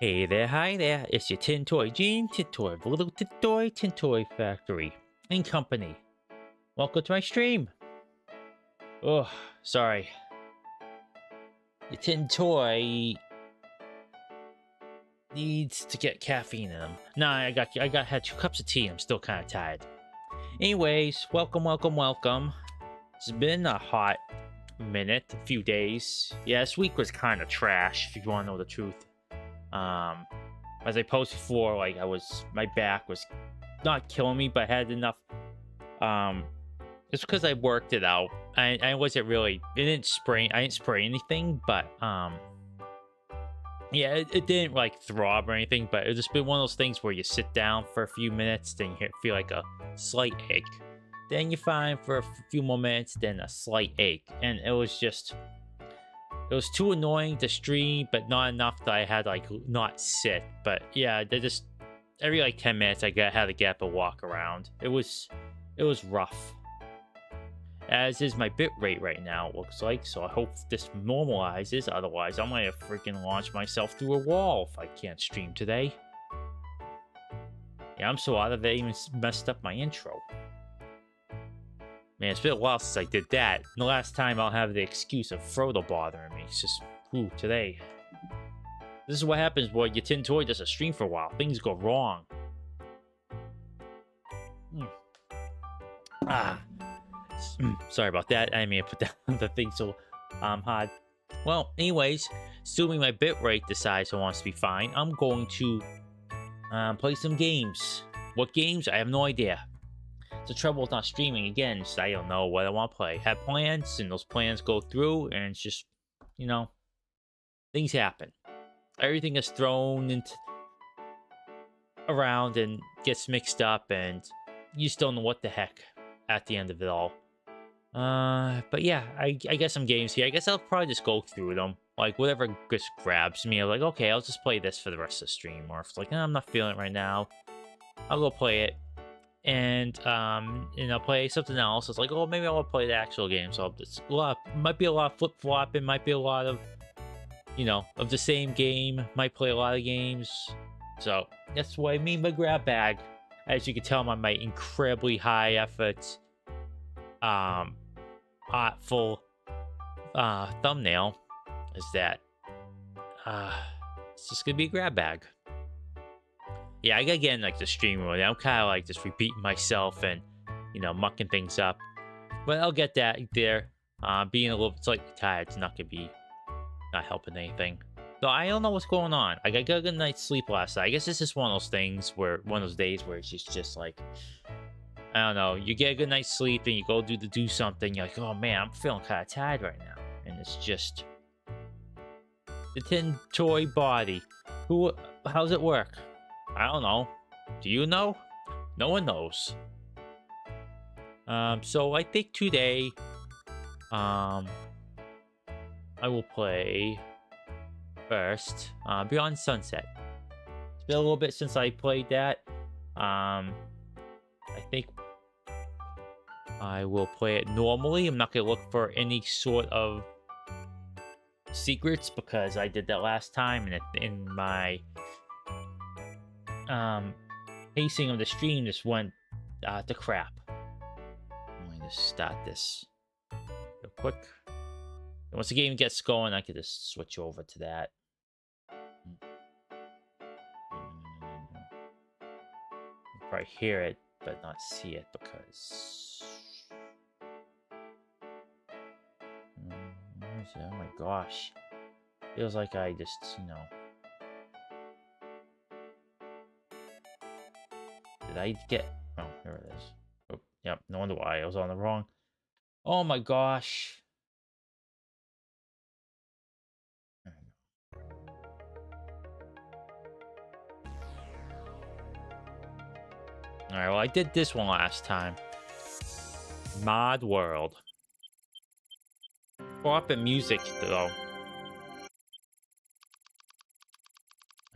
Hey there, hi there, it's your Tin Toy Gene, Tin Toy of the Little Tin Toy Factory and Company. Welcome to my stream. Oh, sorry. Your Tin Toy needs to get caffeine in them. Nah, I had 2 cups of tea. I'm still kind of tired. Anyways, welcome. It's been a hot minute, a few days. Yeah, this week was kind of trash, if you want to know the truth. As I posted before, like my back was not killing me, but I had enough. It's because I worked it out. I wasn't really. I didn't spray anything, but yeah, it didn't like throb or anything. But it just been one of those things where you sit down for a few minutes, then you feel like a slight ache. Then you're fine for a few more minutes, then a slight ache, and it was too annoying to stream, but not enough that I had like not sit. But yeah, they just every like 10 minutes I had to get up and walk around. It was rough. As is my bitrate right now, it looks like. So I hope this normalizes. Otherwise, I might have freaking launched myself through a wall if I can't stream today. Yeah, I'm so out of it, even messed up my intro. Man, it's been a while since I did that. The last time I'll have the excuse of Frodo bothering me. It's just, today. This is what happens when your Tin Toy does a stream for a while. Things go wrong. Sorry about that. I didn't mean to put down the thing so hard. Well, anyways, assuming my bitrate decides it wants to be fine, I'm going to play some games. What games? I have no idea. The trouble with not streaming again is I don't know what I want to play. I have plans, and those plans go through, and it's just, things happen. Everything is thrown around and gets mixed up, and you just don't know what the heck at the end of it all. But yeah, I guess some games here. I guess I'll probably just go through them. Like, whatever just grabs me, I'm like, okay, I'll just play this for the rest of the stream. Or if it's like, I'm not feeling it right now, I'll go play it. And I'll play something else. It's like, oh, maybe I want to play the actual game. So it's might be a lot of flip flopping, might be a lot of, of the same game. Might play a lot of games. So that's what I mean by Grabbag. As you can tell by my incredibly high effort, artful thumbnail, is that it's just gonna be a Grabbag. Yeah, I gotta get in like the stream mode. I'm kind of like just repeating myself and, mucking things up. But I'll get that there. Being a little slightly tired, it's not helping anything. So I don't know what's going on. Like, I got a good night's sleep last night. I guess this is one of those things one of those days where it's just like, I don't know. You get a good night's sleep and you go do something. You're like, oh man, I'm feeling kind of tired right now, and it's just the Tin Toy body. How's it work? I don't know. Do you know? No one knows. So I think today, I will play first, Beyond Sunset. It's been a little bit since I played that. I think I will play it normally. I'm not gonna look for any sort of secrets because I did that last time, and in my pacing of the stream just went to crap. Let me just start this real quick. And once the game gets going, I could just switch over to that. You can probably hear it, but not see it because. Where is it? Oh my gosh. Feels like I just, Did I get... Oh, here it is. Oh, yep, no wonder why I was on the wrong... Oh my gosh. Alright, well, I did this one last time. Mod World. Pop and music, though.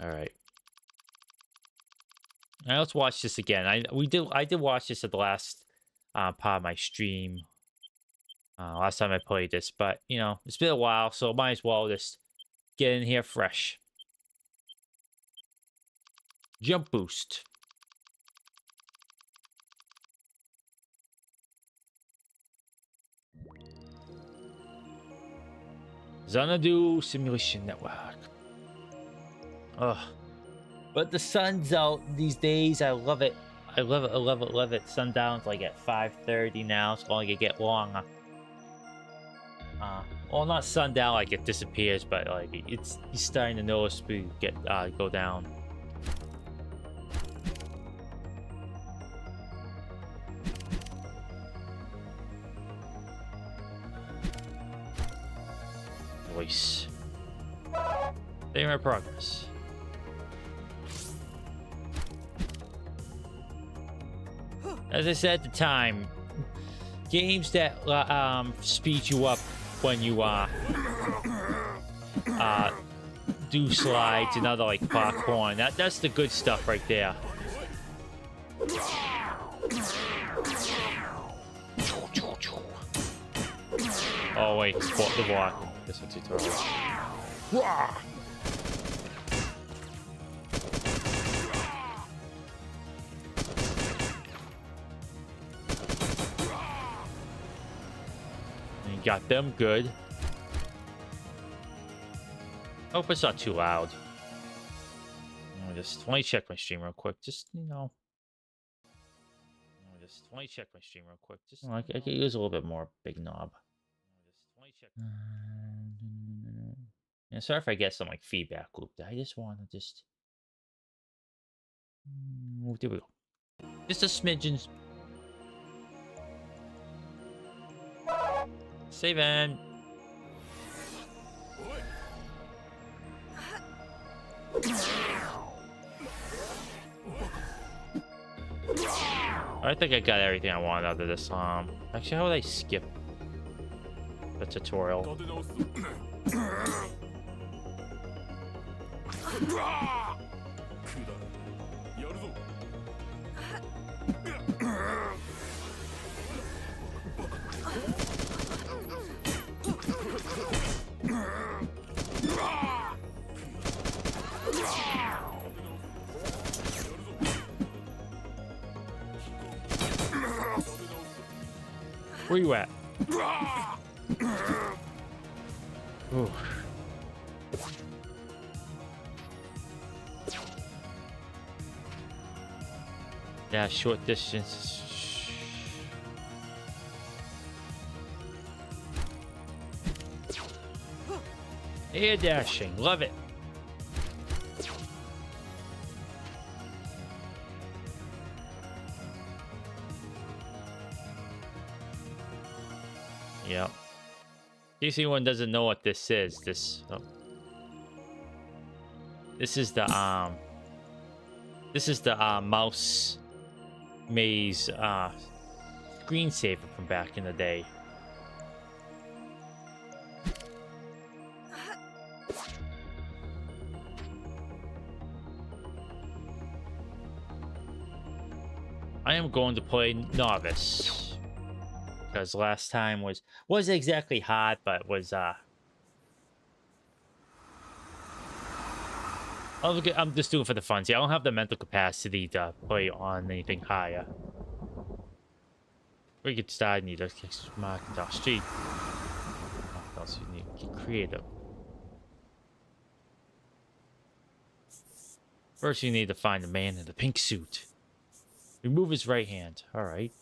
Alright. Now let's watch this again. I did watch this at the last part of my stream. Last time I played this, but it's been a while, so might as well just get in here fresh. Jump boost. Xanadu Simulation Network. Ugh. But the sun's out these days. I love it. I love it. I love it. Love it. Sundown's like at 5:30 now. It's going to get longer. Well, not sundown like it disappears, but like it's starting to noticeably get go down. Voice. Stay my progress. As I said at the time, games that speed you up when you do slides and other like popcorn. That's the good stuff right there. Oh wait, spot the block. This one's tutorial. Got them good. Hope it's not too loud. Let me check my stream real quick. Just, you know. Let me check my stream real quick. Just, I could use a little bit more big knob. Let me check. Yeah, sorry if I get some like feedback loop. I just want to just. There we go. Just a smidgen. Saving. I think I got everything I wanted out of this. Actually, how would I skip the tutorial? Where you at? Ooh. Yeah, short distance. Air dashing, love it. Yep. In case anyone doesn't know what this is, this is the mouse maze screensaver from back in the day. I am going to play novice. Because last time was exactly hard, but was I'm just doing it for the fun. See, I don't have the mental capacity to play on anything higher. We get started, need to mark the street. What else you need? Get creative. First, you need to find the man in the pink suit. Remove his right hand. All right.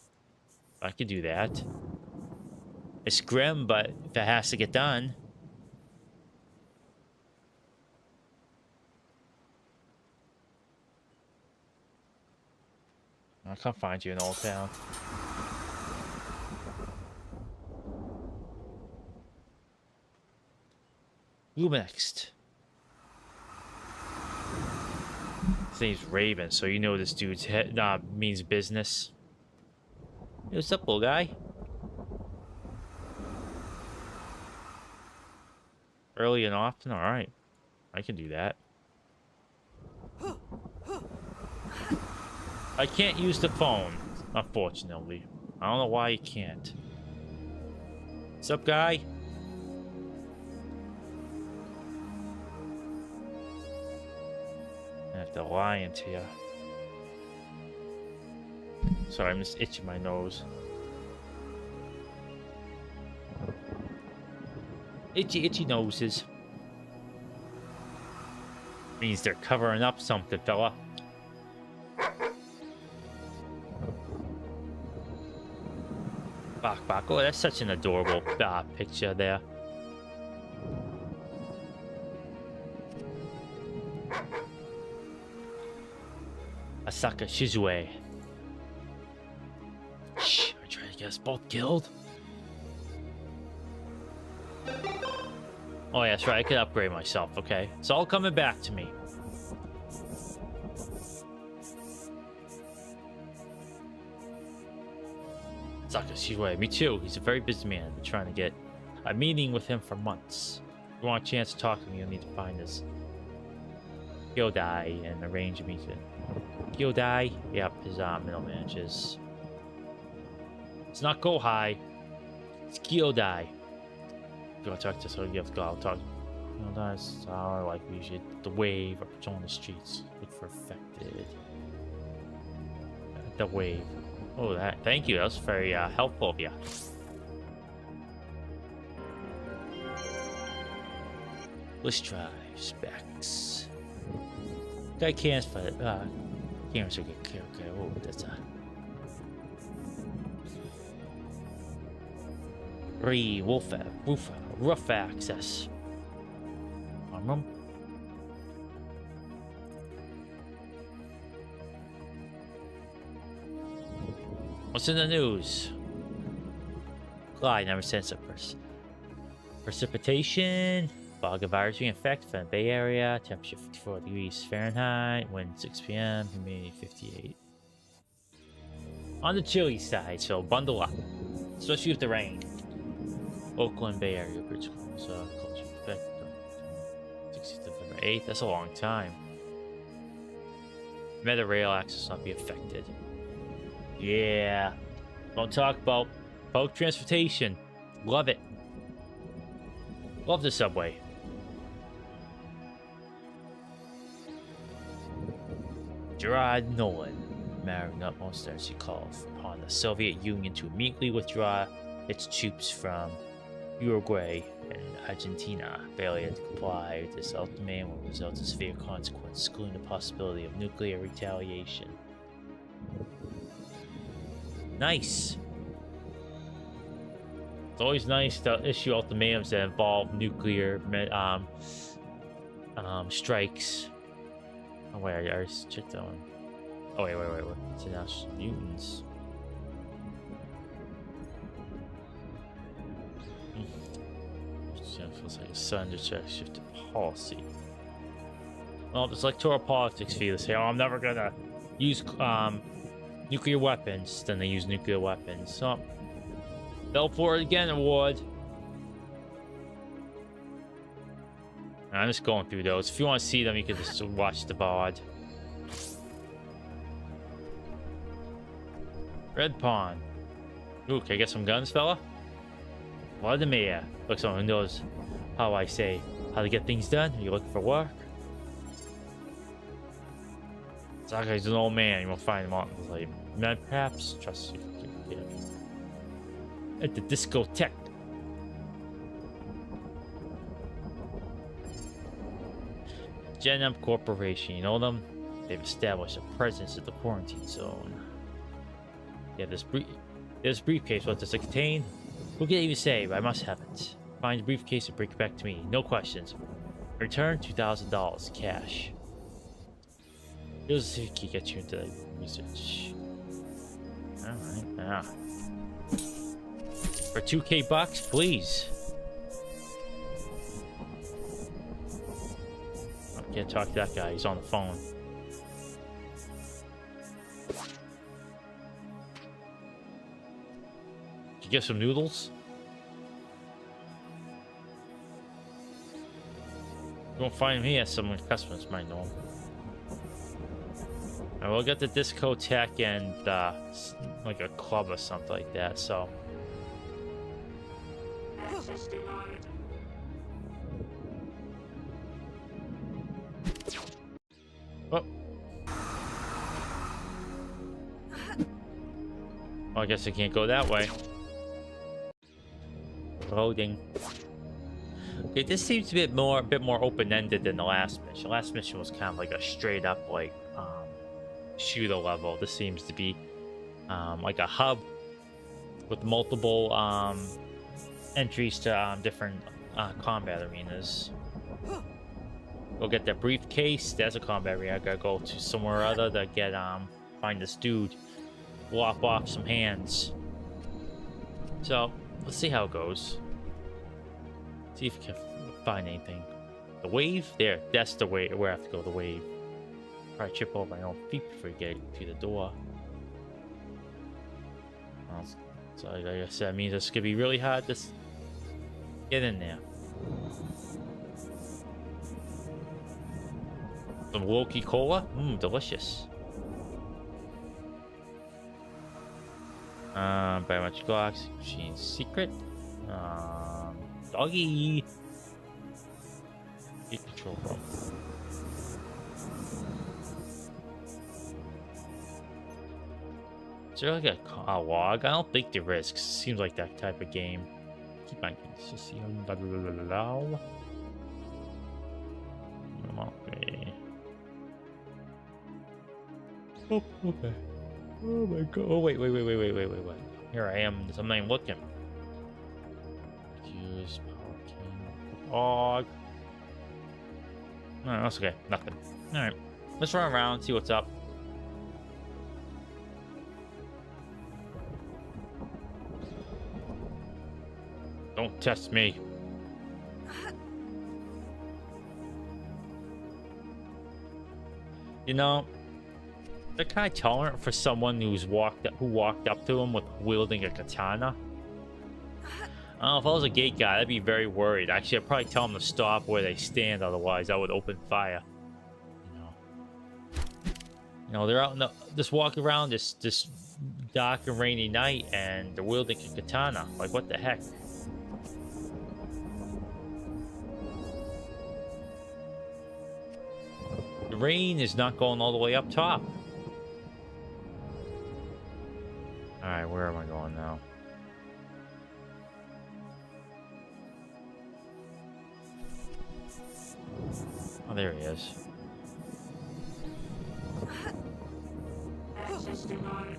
I can do that. It's grim, but if it has to get done. I can't find you in Old Town. Who next? His name's Raven, so you know this dude's head means business. Hey, what's up, little guy? Early and often? Alright. I can do that. I can't use the phone, unfortunately. I don't know why you can't. What's up, guy? have to lie into you. Sorry, I'm just itching my nose. Itchy noses. Means they're covering up something, fella. Bok. Oh, that's such an adorable picture there. Asaka Shizue. Shh, I'm trying to get us both killed. Oh, yeah, that's right. I could upgrade myself, okay? It's all coming back to me. Asaka Shizue, me too. He's a very busy man. I've been trying to get a meeting with him for months. If you want a chance to talk to me, you'll need to find his Gyodai and arrange a meeting. Gyodai? Yep, his middle manages. It's not Gohai. It's Gyodai. If you want to talk to us, you have to go out and talk. Gyodai's our like we should the wave or patrol on the streets. Look for affected. The wave. Oh, that. Thank you. That was very helpful of you. Let's try specs. Guy can't fight. Cameras are good. Okay. Oh, that's a. Rough access. Armor. What's in the news? Clyde never sends a precipitation. Fog of virus infect from the Bay Area. Temperature 54 degrees Fahrenheit. Wind 6 p.m. Humidity 58. On the chilly side, so bundle up. Especially with the rain. Oakland Bay Area bridge closed. Culture effect. 16th November 8th. That's a long time. Meta rail access not be affected. Yeah. Don't talk about public transportation. Love it. Love the subway. Gerard Nolan, marrying utmost urgency called upon the Soviet Union to immediately withdraw its troops from Uruguay and Argentina. Failure to comply with this ultimatum will result in severe consequences, including the possibility of nuclear retaliation. Nice. It's always nice to issue ultimatums that involve nuclear strikes. Oh wait, I already checked that one. Oh wait. It's announced mutants. Feels like a sudden direct shift in policy. Well, it's electoral politics for you to say, oh, I'm never gonna use nuclear weapons. Then they use nuclear weapons. So, fell for it again, award. I'm just going through those. If you want to see them, you can just watch the VOD. Red Pawn. Ooh, can I get some guns, fella? Vladimir. Look, someone who knows how to get things done. Are you looking for work? Saka's an old man. You won't find him on like man, perhaps. Trust you. Yeah. At the discotheque. Gen Corporation, you know them? They've established a presence at the quarantine zone. Yeah, this briefcase, what does it contain? Who can even say, but I must have it. Find the briefcase and bring it back to me. No questions. Return $2,000 cash. Here's if he gets you into the research. Alright, yeah. For 2K bucks, please. I can't talk to that guy, he's on the phone. Did you get some noodles? You won't find him here, some customers might know him. And we'll get the discotheque and like a club or something like that, so. Oh. Well, I guess I can't go that way. Loading. Okay, this seems to be a bit more open-ended than the last mission. The last mission was kind of like a straight up like shooter level. This seems to be like a hub with multiple entries to different combat arenas. Go get that briefcase. There's a combat arena. I gotta go to somewhere or other to get find this dude. Lop off some hands. So let's see how it goes. See if we can find anything. The wave? There. That's the way where I have to go, the wave. Probably trip over my own feet before you get to the door. Well, so like I said, that means it's gonna be really hard to get in there. Some Loki Cola? Mmm, delicious. Biometric locks, machine secret. Doggy. Get control room. Is there like a log? I don't think there is. 'Cause it seems like that type of game. Keep on. Just see. Okay. Oh, okay. Oh my god. Oh, wait. Here I am. I'm not even looking. Use power king. Log. No, that's okay. Nothing. Alright. Let's run around and see what's up. Don't test me. You know, they're kind of tolerant for someone who walked up to him with wielding a katana. I don't know, if I was a gate guy, I'd be very worried. Actually, I'd probably tell them to stop where they stand, otherwise I would open fire. You know, they're out in the, just walking around this dark and rainy night, and they're wielding a katana. Like, what the heck? The rain is not going all the way up top. Alright, where am I going now? Oh, there he is. Access denied.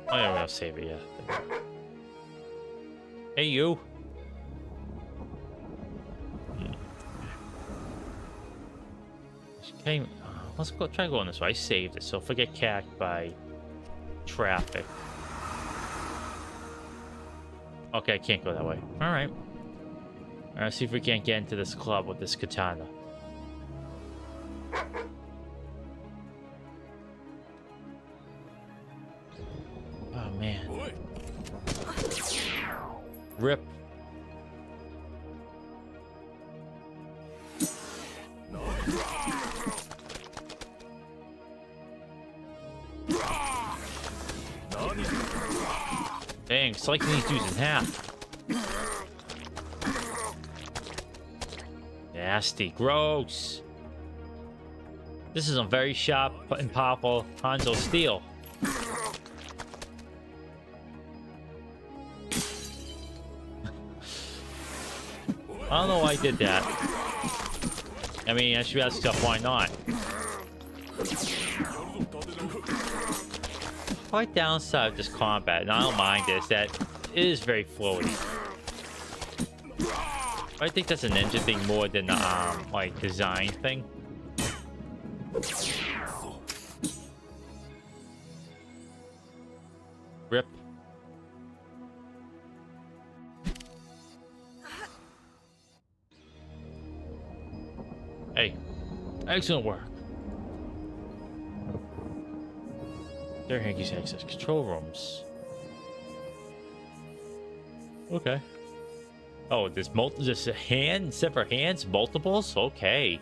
Oh yeah, we're gonna save it, yeah. Hey, you! Okay, let's go try going this way. I saved it, so if I get cacked by traffic. Okay, I can't go that way. Alright. Alright, see if we can't get into this club with this katana. Oh, man. Rip. Dang, slicing these dudes in half. Nasty, gross. This is a very sharp and powerful Hanzo steel. I don't know why I did that. I mean, I should ask myself, why not? Quite downside of this combat, and I don't mind this, that it is very floaty. I think that's an engine thing more than like design thing. Rip. Hey, excellent work. There, Hanky's access control rooms. Okay. Oh, there's a hand, separate hands, multiples. Okay.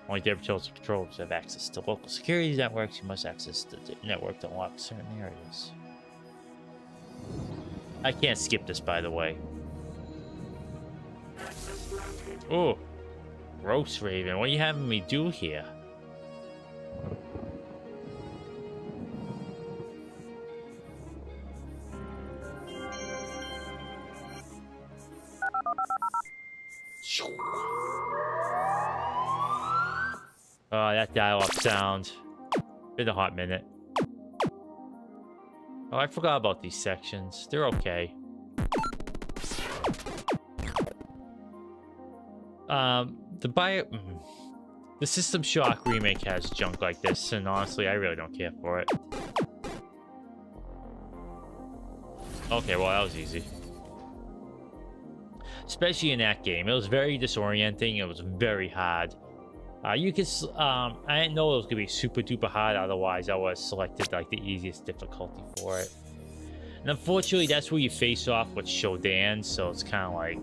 Only controls have access to local security networks. You must access the network to unlock certain areas. I can't skip this, by the way. Oh, gross, Raven. What are you having me do here? Oh, that dial-up sound. Been a hot minute. Oh, I forgot about these sections. They're okay. The System Shock remake has junk like this, and honestly, I really don't care for it. Okay, well, that was easy. Especially in that game. It was very disorienting. It was very hard. I didn't know it was gonna be super duper hard, otherwise I would have selected like the easiest difficulty for it. And unfortunately, that's where you face off with Shodan, so it's kind of like,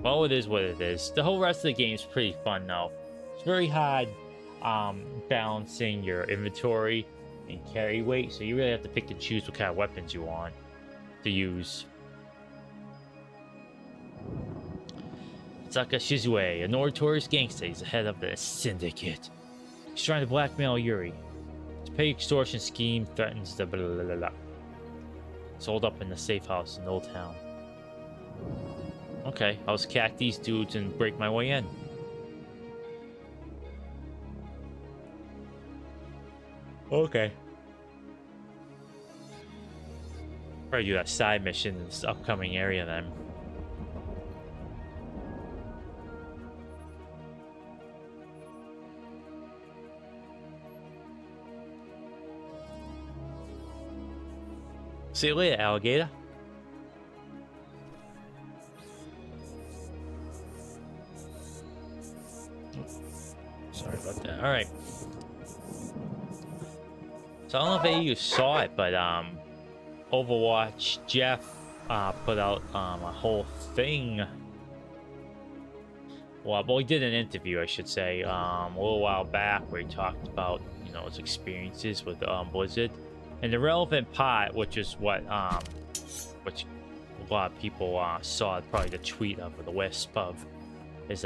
well, it is what it is. The whole rest of the game is pretty fun though. It's very hard balancing your inventory and carry weight, so you really have to pick and choose what kind of weapons you want to use. Saka Shizue, a notorious gangster, is the head of the syndicate. He's trying to blackmail Yuri. His pay extortion scheme threatens the blah blah blah blah. Sold up in the safe house in Old Town. Okay, I'll scack these dudes and break my way in. Okay. Probably do that side mission in this upcoming area then. See you later, alligator. Sorry about that. All right. So I don't know if any of you saw it, but Overwatch Jeff put out a whole thing. Well, he did an interview, I should say, a little while back, where he talked about, you know, his experiences with Blizzard. And the relevant part, which is what which a lot of people saw, probably the tweet of, or the wisp of, is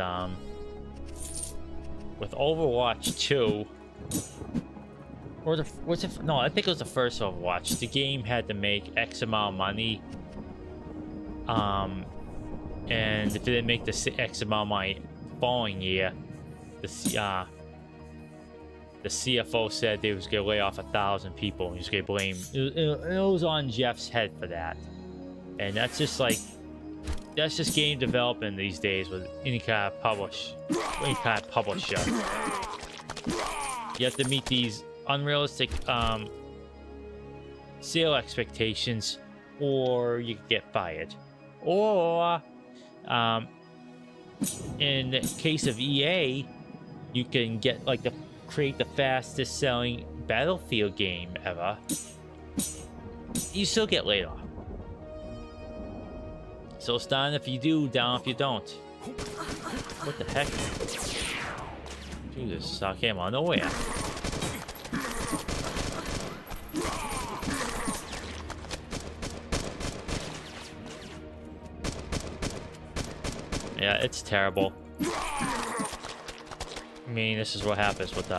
with Overwatch 2, or no, I think it was the first Overwatch. The game had to make X amount of money, and if it didn't make the X amount of money following year, the CFO said they was gonna lay off 1,000 people, and he was gonna blame it was on Jeff's head for that. And that's just game development these days with any kind of publisher. You have to meet these unrealistic sale expectations, or you get fired. Or in the case of EA, you can get like create the fastest selling Battlefield game ever. You still get laid off. So it's done if you do, down if you don't. What the heck? Jesus, I came out of nowhere. Yeah, it's terrible. I mean, this is what happens with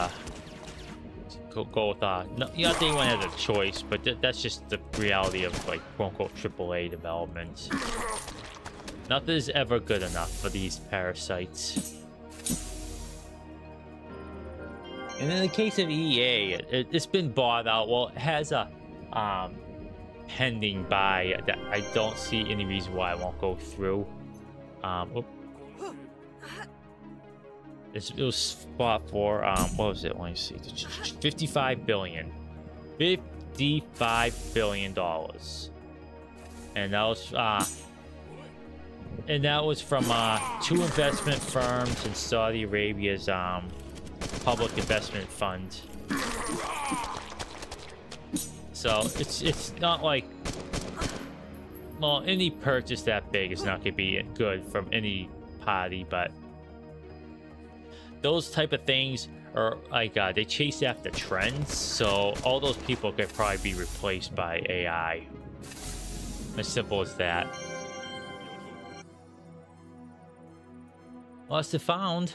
go with no, not that anyone has a choice, but that's just the reality of like quote-unquote AAA development. Nothing is ever good enough for these parasites. And in the case of EA, it's been bought out. Well, it has a pending buy that I don't see any reason why it won't go through. It was bought for what was it? Let me see. $55 billion. $55 billion. And that was from two investment firms in Saudi Arabia's public investment fund. So it's not like, well, any purchase that big is not going to be good from any party, but those type of things are like they chase after trends, so all those people could probably be replaced by AI. As simple as that. Lost and found.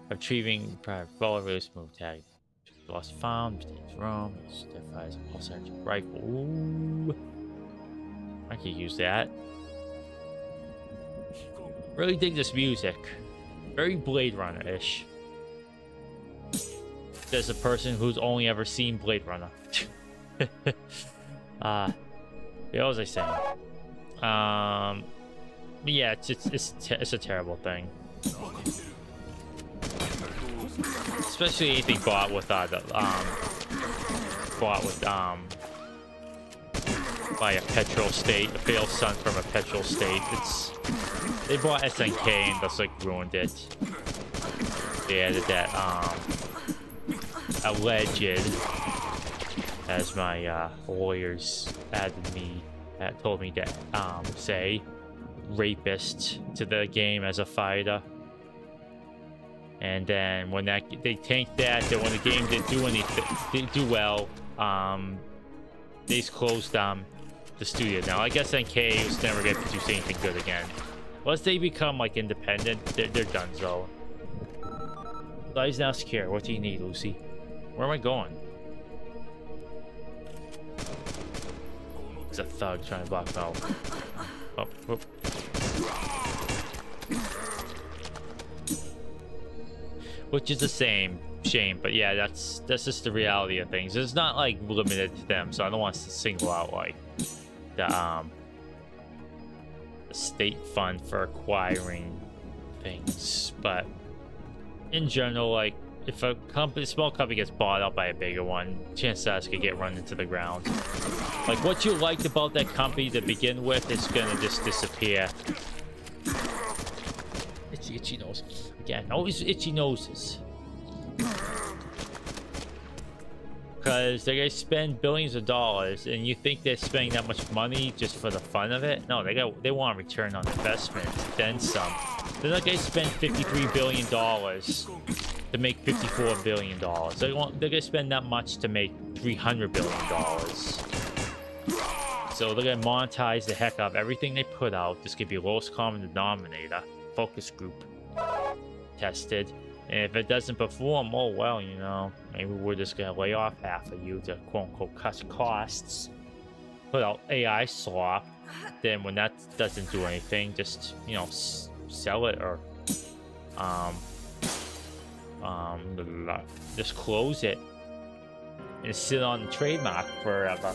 Retrieving bullet really smooth tag. Lost and found. Takes room. Identifies pulse energy rifle. Ooh. I could use that. Really dig this music. Very Blade Runner-ish. There's a person who's only ever seen Blade Runner. Yeah, what was I saying? Yeah, it's a terrible thing. Especially anything bought with by a petrol state, a failed son from a petrol state. They bought SNK and just like ruined it. They added that alleged, as my lawyers told me to say, rapist to the game as a fighter. And then when they tanked that, then when the game didn't do well, they just closed the studio. Now I guess NK was never going to produce anything good again. Once they become like independent, they're done. So lives now secure. What do you need, Lucy? Where am I going? It's a thug trying to block me out. Oh, oh. Which is the same shame, but yeah, that's just the reality of things. It's not like limited to them, so I don't want to single out like the state fund for acquiring things, but in general, like if a small company gets bought up by a bigger one, chances are it's gonna get run into the ground. Like what you liked about that company to begin with is gonna just disappear. Itchy nose again. Always itchy noses. Because they're gonna spend billions of dollars, and you think they're spending that much money just for the fun of it? No, they want a return on investment, then some. They're not gonna spend $53 billion to make $54 billion. They're gonna spend that much to make $300 billion. So they're gonna monetize the heck out of everything they put out. This could be lowest common denominator. Focus group tested. And if it doesn't perform, oh well, you know, maybe we're just gonna lay off half of you to quote-unquote cut costs. Put out AI slop. Then when that doesn't do anything, just, you know, sell it or just close it and sit on the trademark forever.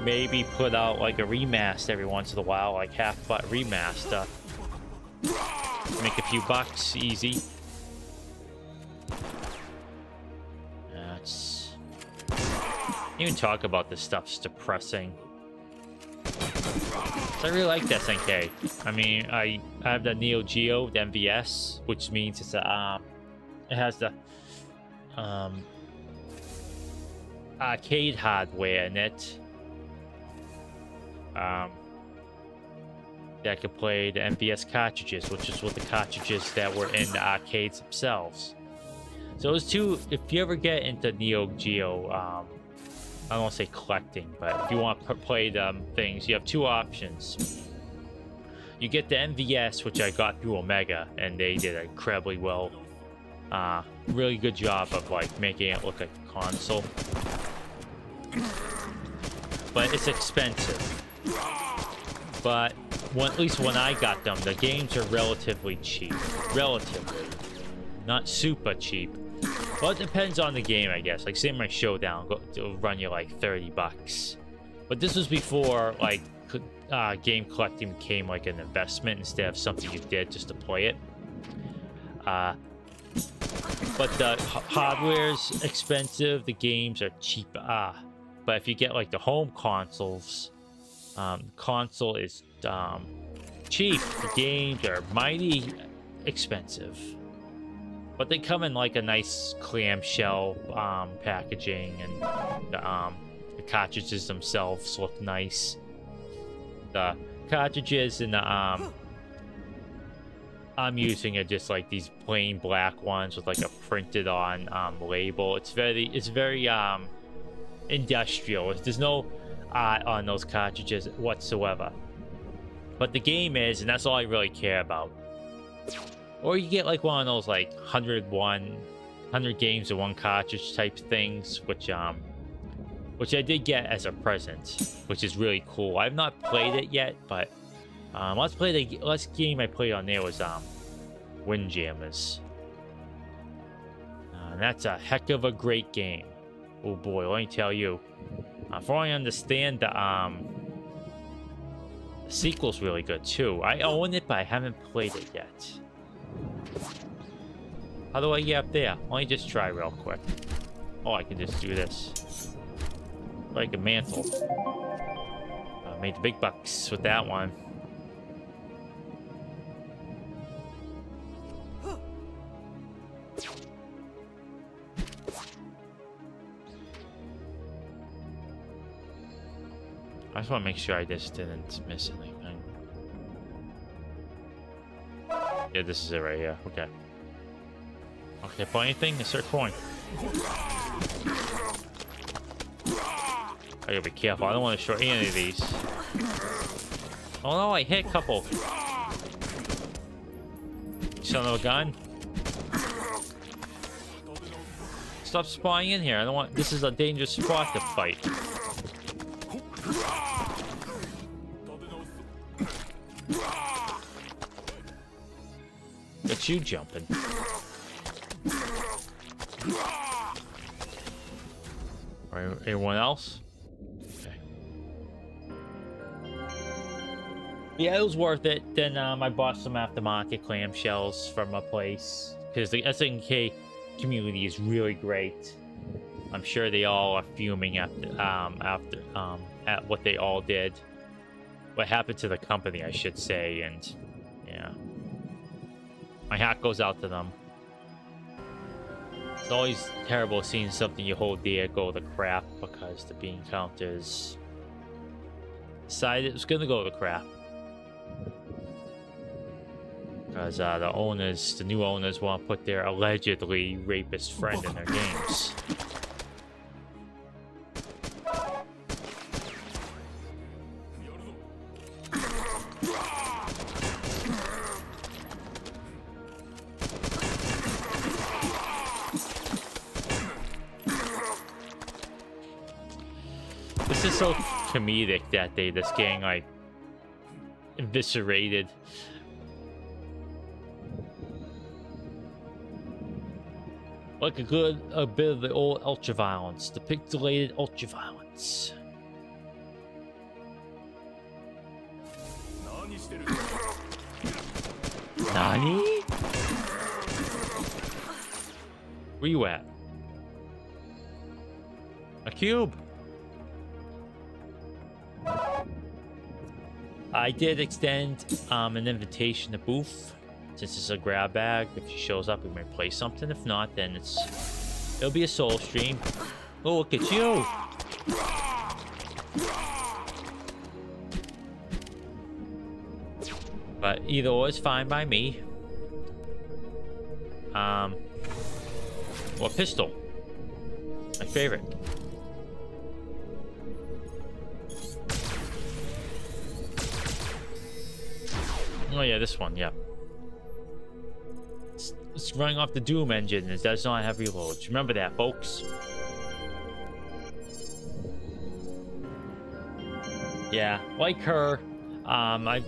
Maybe put out like a remaster every once in a while, like half-butt remaster. Make a few bucks, easy. That's... Even talk about this stuff's depressing. I really like the SNK. I mean, I have the Neo Geo, the MVS, which means it's a it has the arcade hardware in it. That could play the MVS cartridges, which is what the cartridges that were in the arcades themselves. So those two, if you ever get into Neo Geo, I don't want to say collecting, but if you want to play them things, you have two options. You get the MVS, which I got through Omega, and they did an incredibly well, really good job of like making it look like a console. But it's expensive. But at least when I got them, the games are relatively cheap. Relatively. Not super cheap. Well, it depends on the game, I guess. Like, say my Showdown, it'll run you like 30 bucks. But this was before, like, game collecting became like an investment instead of something you did just to play it. But the hardware's expensive, the games are cheap. But if you get like the home consoles, console is cheap. The games are mighty expensive, but they come in like a nice clamshell packaging, and the cartridges themselves look nice. The cartridges and the I'm using are just like these plain black ones with like a printed on label. It's very industrial. There's no art on those cartridges whatsoever. But the game is, and that's all I really care about. Or you get like one of those like 100 games in one cartridge type things, which I did get as a present, which is really cool. I've not played it yet, but last game I played on there was Windjammers. And that's a heck of a great game. Oh boy, let me tell you. From what I understand, the sequel's really good too. I own it, but I haven't played it yet. How do I get up there? Let me just try real quick. Oh, I can just do this. Like a mantle. Made the big bucks with that one. I just want to make sure I just didn't miss anything. Yeah, this is it right here. Okay. Okay, buy anything? Insert coin. I gotta be careful. I don't want to short any of these. Oh no, I hit a couple. Son of a gun. Stop spying in here. I don't want. This is a dangerous spot to fight. Got you jumping. Anyone else? Okay. Yeah, it was worth it. Then I bought some aftermarket clamshells from a place because the SNK community is really great. I'm sure they all are fuming at what they all did. What happened to the company, I should say, and yeah. My hat goes out to them. It's always terrible seeing something you hold dear go to crap because the bean counters decided it was gonna go to crap. Because the new owners want to put their allegedly rapist friend in their games. This is so comedic that this gang like eviscerated. Like a bit of the old ultraviolence, the pixelated ultraviolence. Nani? Where you at? A cube. I did extend an invitation to Booth. Since it's a grab bag, if she shows up, we might play something. If not, then it'll be a solo stream. Oh, look at you! But either or is fine by me. Or pistol, my favorite. Oh yeah, this one, yeah. It's running off the Doom engine. It does not have reloads. Remember that, folks. Yeah, like her, I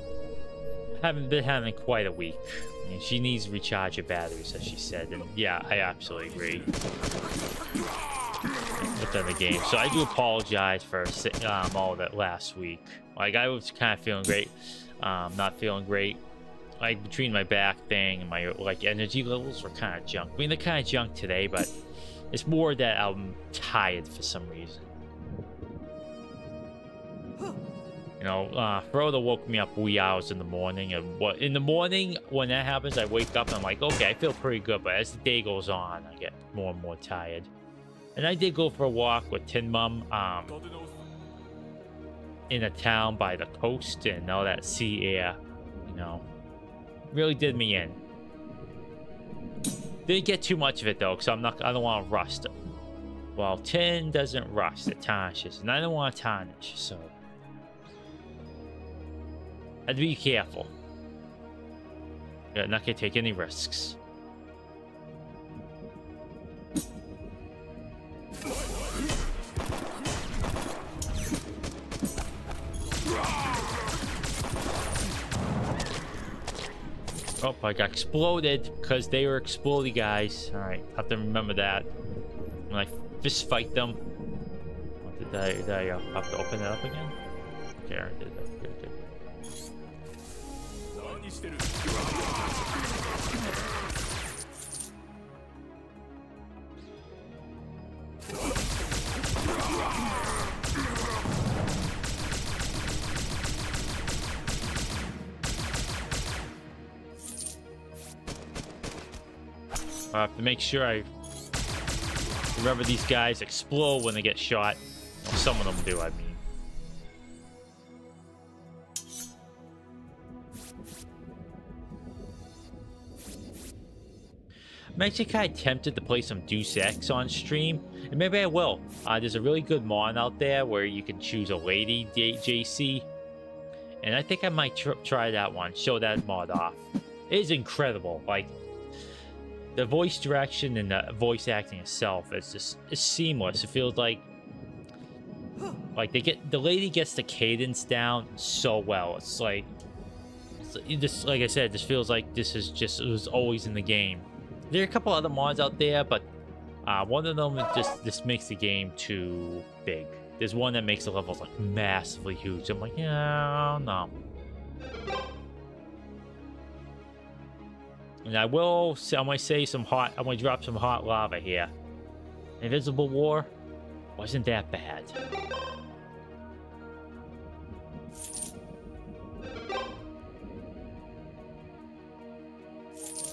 haven't been having quite a week. I mean, she needs to recharge her batteries, as she said, and yeah, I absolutely agree within the game. So I do apologize for all of that last week. Like, I was kind of feeling great, not feeling great. Like, between my back thing and my like energy levels were kind of junk. I mean, they're kind of junk today, but it's more that I'm tired for some reason. You know, Frodo woke me up wee hours in the morning, and in the morning when that happens, I wake up and I'm like, okay, I feel pretty good. But as the day goes on, I get more and more tired. And I did go for a walk with Tin Mum, in a town by the coast and all that sea air, you know. Really did me in. Didn't get too much of it though, because I don't want to rust it. Well, tin doesn't rust, it tarnishes, and I don't want to tarnish, so. Had to be careful. Yeah, not gonna take any risks. Oh, I got exploded because they were explodey guys. All right, have to remember that when I fist fight them. Did I have to open it up again? Okay, I did that. Good, good. I have to make sure I remember these guys explode when they get shot. Well, some of them do, I mean. I'm actually kind of tempted to play some Deus Ex on stream, and maybe I will. There's a really good mod out there where you can choose a lady JC, and I think I might try that one, show that mod off. It is incredible. Like, the voice direction and the voice acting itself is just, it's seamless. It feels like the lady gets the cadence down so well. It's like just like I said, this feels like this is just, it was always in the game. There are a couple other mods out there, but one of them just makes the game too big. There's one that makes the levels like massively huge. I'm like, yeah, no. And I might say I'm gonna drop some hot lava here. Invisible War wasn't that bad.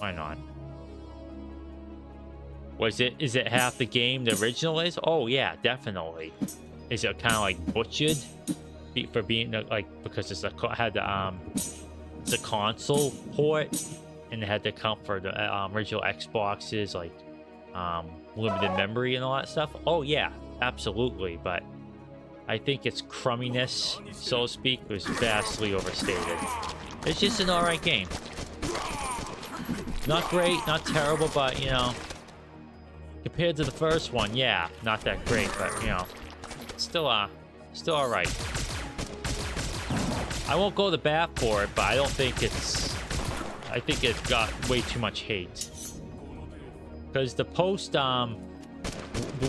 Why not? Is it half the game the original is? Oh yeah, definitely. Is it kind of like butchered for being like, because it's it's a console port? And they had to count for the original Xboxes, like limited memory and all that stuff. Oh yeah, absolutely. But I think its crumminess, so to speak, was vastly overstated. It's just an alright game. Not great, not terrible, but you know, compared to the first one, yeah, not that great. But you know, still alright. I won't go to bat for it, but I don't think it's. I think it got way too much hate because the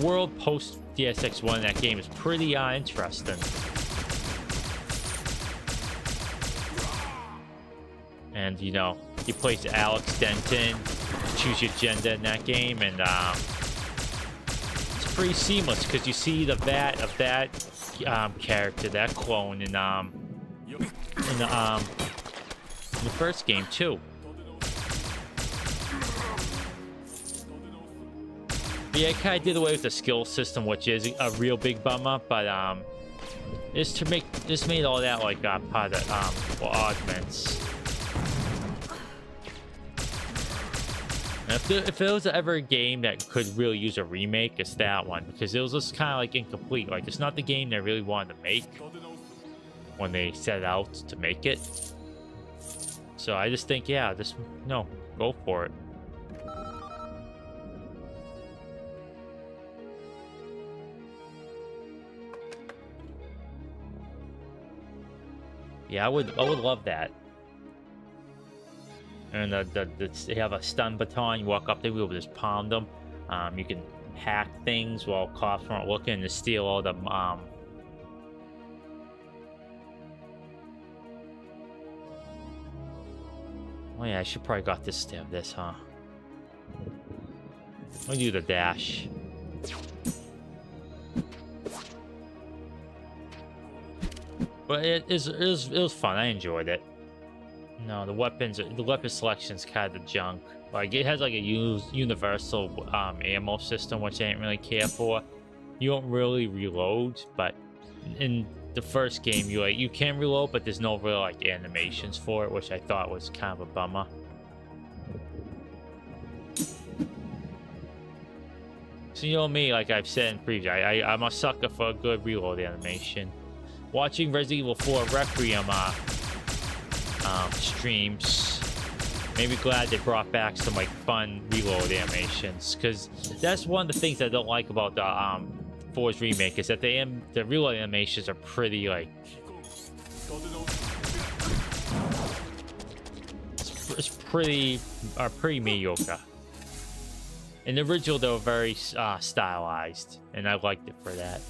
world post DSX1 in that game is pretty interesting. And you know, you play as Alex Denton, choose your gender in that game, and it's pretty seamless because you see the vat of that character, that clone, in the first game too. Yeah, it kind of did away with the skill system, which is a real big bummer, but this made all that like part of augments. And if there was ever a game that could really use a remake, it's that one, because it was just kind of like incomplete. Like, it's not the game they really wanted to make when they set out to make it. So I just think, yeah, go for it. Yeah, I would love that. And they have a stun baton. You walk up there, we'll just pound them. You can hack things while cops aren't looking to steal all the Oh yeah, I should probably got this to have this, huh? I'll do the dash. But it was fun. I enjoyed it. No, the weapon selection's kind of junk. Like, it has like a universal ammo system, which I didn't really care for. You don't really reload, but in the first game you can reload, but there's no real like animations for it, which I thought was kind of a bummer. So you know me, like I've said in preview, I'm a sucker for a good reload animation. Watching Resident Evil 4 Requiem streams. Maybe glad they brought back some like fun reload animations, because that's one of the things I don't like about the 4's remake, is that the reload animations are pretty like it's pretty mediocre. In the original, they were very stylized, and I liked it for that.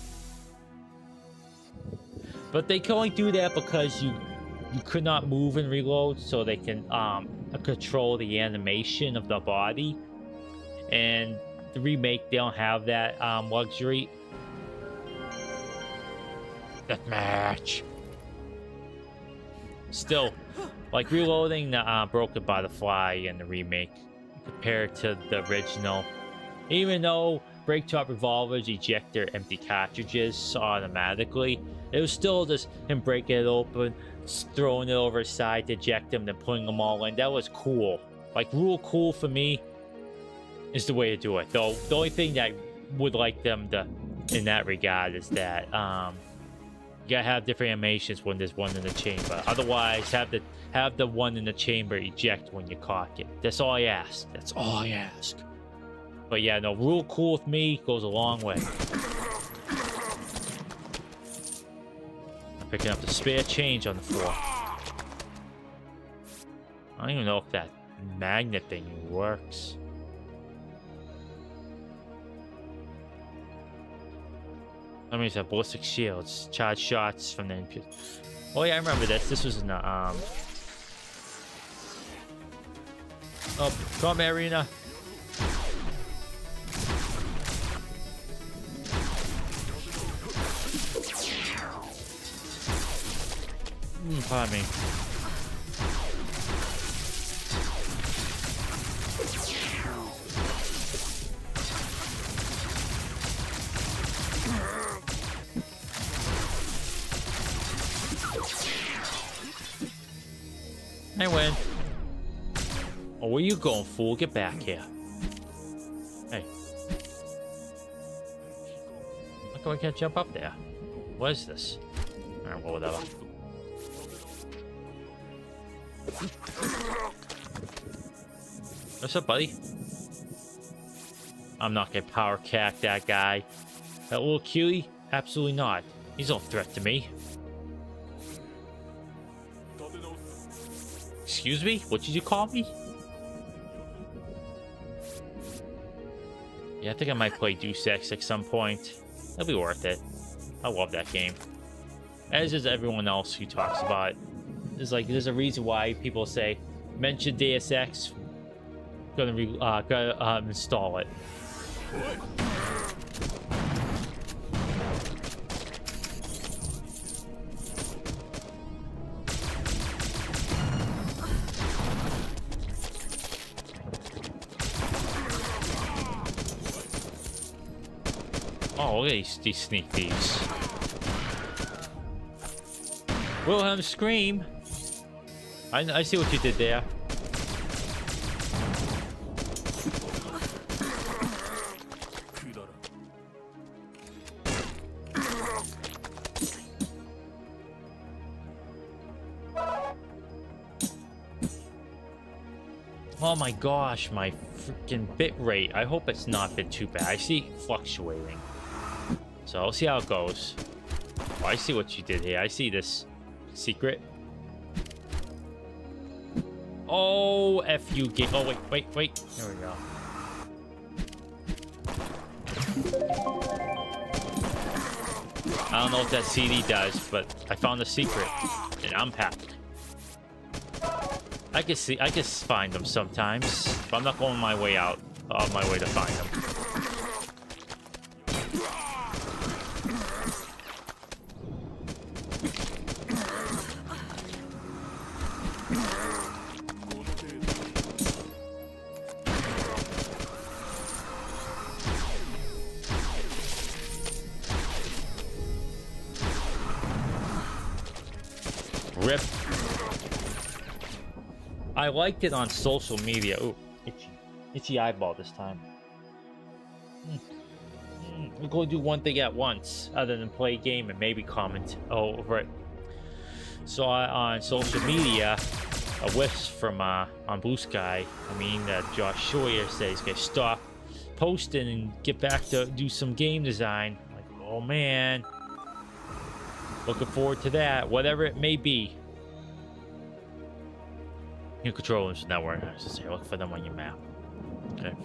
But they can only do that because you could not move and reload, so they can control the animation of the body. And the remake, they don't have that luxury. Deathmatch. Still, like reloading the Broken by the Fly in the remake compared to the original, even though break-top revolvers eject their empty cartridges automatically, it was still just him breaking it open, throwing it over his side to eject them, then putting them all in. That was cool. Like, real cool for me is the way to do it. Though the only thing that I would like them to, in that regard, is that you gotta have different animations when there's one in the chamber. Otherwise, have the one in the chamber eject when you cock it. That's all I ask. That's all I ask. But yeah, no, real cool with me goes a long way. I'm picking up the spare change on the floor. I don't even know if that magnet thing works. That means that ballistic shields, charge shots from the input. Oh yeah, I remember this. This was in the oh, come arena. Pardon me. I win. Oh, where you going, fool? Get back here. Hey. How come I can't jump up there? What is this? Alright, well, whatever. What's up, buddy? I'm not gonna power cack that guy. That little cutie? Absolutely not. He's no threat to me. Excuse me? What did you call me? Yeah, I think I might play Deus Ex at some point. That'll be worth it. I love that game. As is everyone else who talks about it. There's a reason why people say, mention Deus Ex, gonna install it. Oh, look at these sneak thieves. Wilhelm scream. I see what you did there. Oh my gosh, my freaking bit rate. I hope it's not been too bad. I see it fluctuating. So I'll see how it goes. Oh, I see what you did here. I see this secret. Oh, F you game. Oh, wait. There we go. I don't know what that CD does, but I found the secret, and I'm happy. I can find them sometimes, but I'm not going my way out of my way to find them. Rip. I liked it on social media. Ooh, itchy eyeball this time. We're going to do one thing at once, other than play a game and maybe comment over it. saw on social media a wish from on Blue Sky. I mean, Josh Schroyer says he's gonna stop posting and get back to do some game design. Like, oh man, looking forward to that, whatever it may be. New controllers network. I should say, look for them on your map. Okay.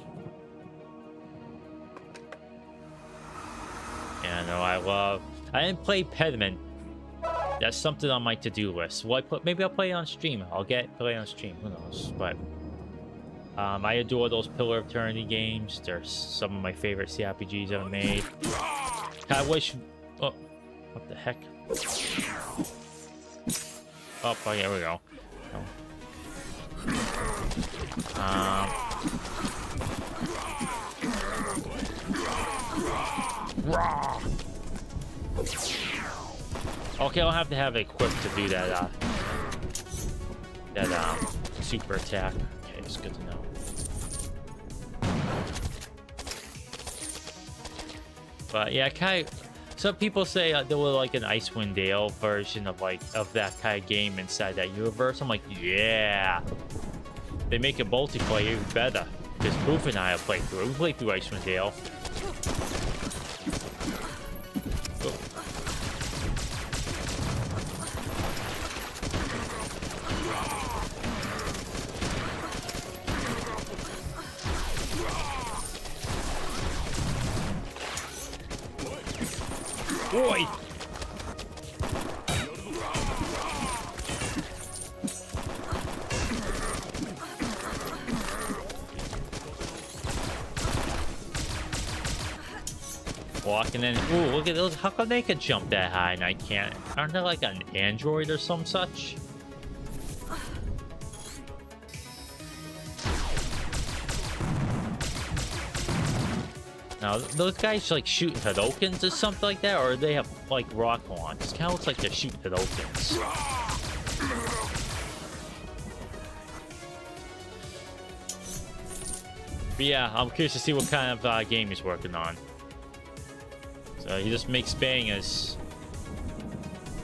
Yeah, no, I didn't play Pediment. That's something on my to-do list. Well, maybe I'll play it on stream. Play it on stream. Who knows? But I adore those Pillar of Eternity games. They're some of my favorite CRPGs ever made. I wish. Oh, what the heck? Oh, here we go. Okay, I'll have to have it equipped to do that. Super attack. Okay, it's good to know. But yeah, kind of. Some people say there was like an Icewind Dale version of that kind of game inside that universe. I'm like, yeah. They make it multiplayer even better. Because Proof and I have played through it. We played through Icewind Dale. Boy! Walking in. Ooh, look at those. How come they can jump that high and I can't? Aren't they like an android or some such? Now, those guys like shooting Hadokens or something like that, or they have like rock launch. It kind of looks like they're shooting Hadokens. But yeah, I'm curious to see what kind of game he's working on. So he just makes bangers.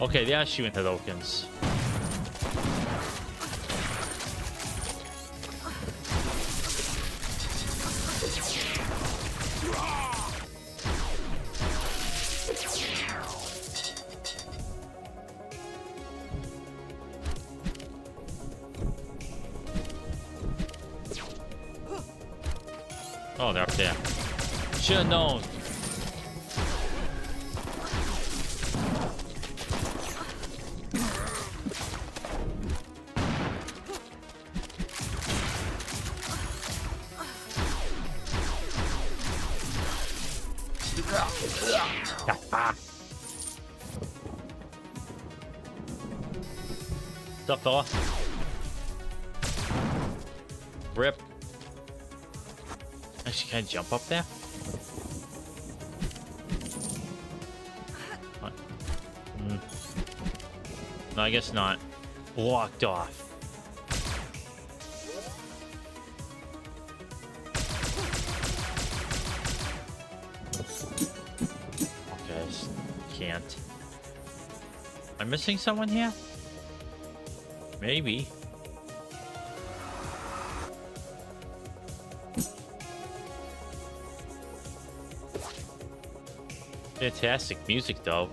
Okay, they are shooting Hadokens. Oh, they're up there. Should have known. What's up, fella? Rip. Actually, can I jump up there? What? No, I guess not. Blocked off. Okay, can't. Am I missing someone here? Maybe. Fantastic music, though.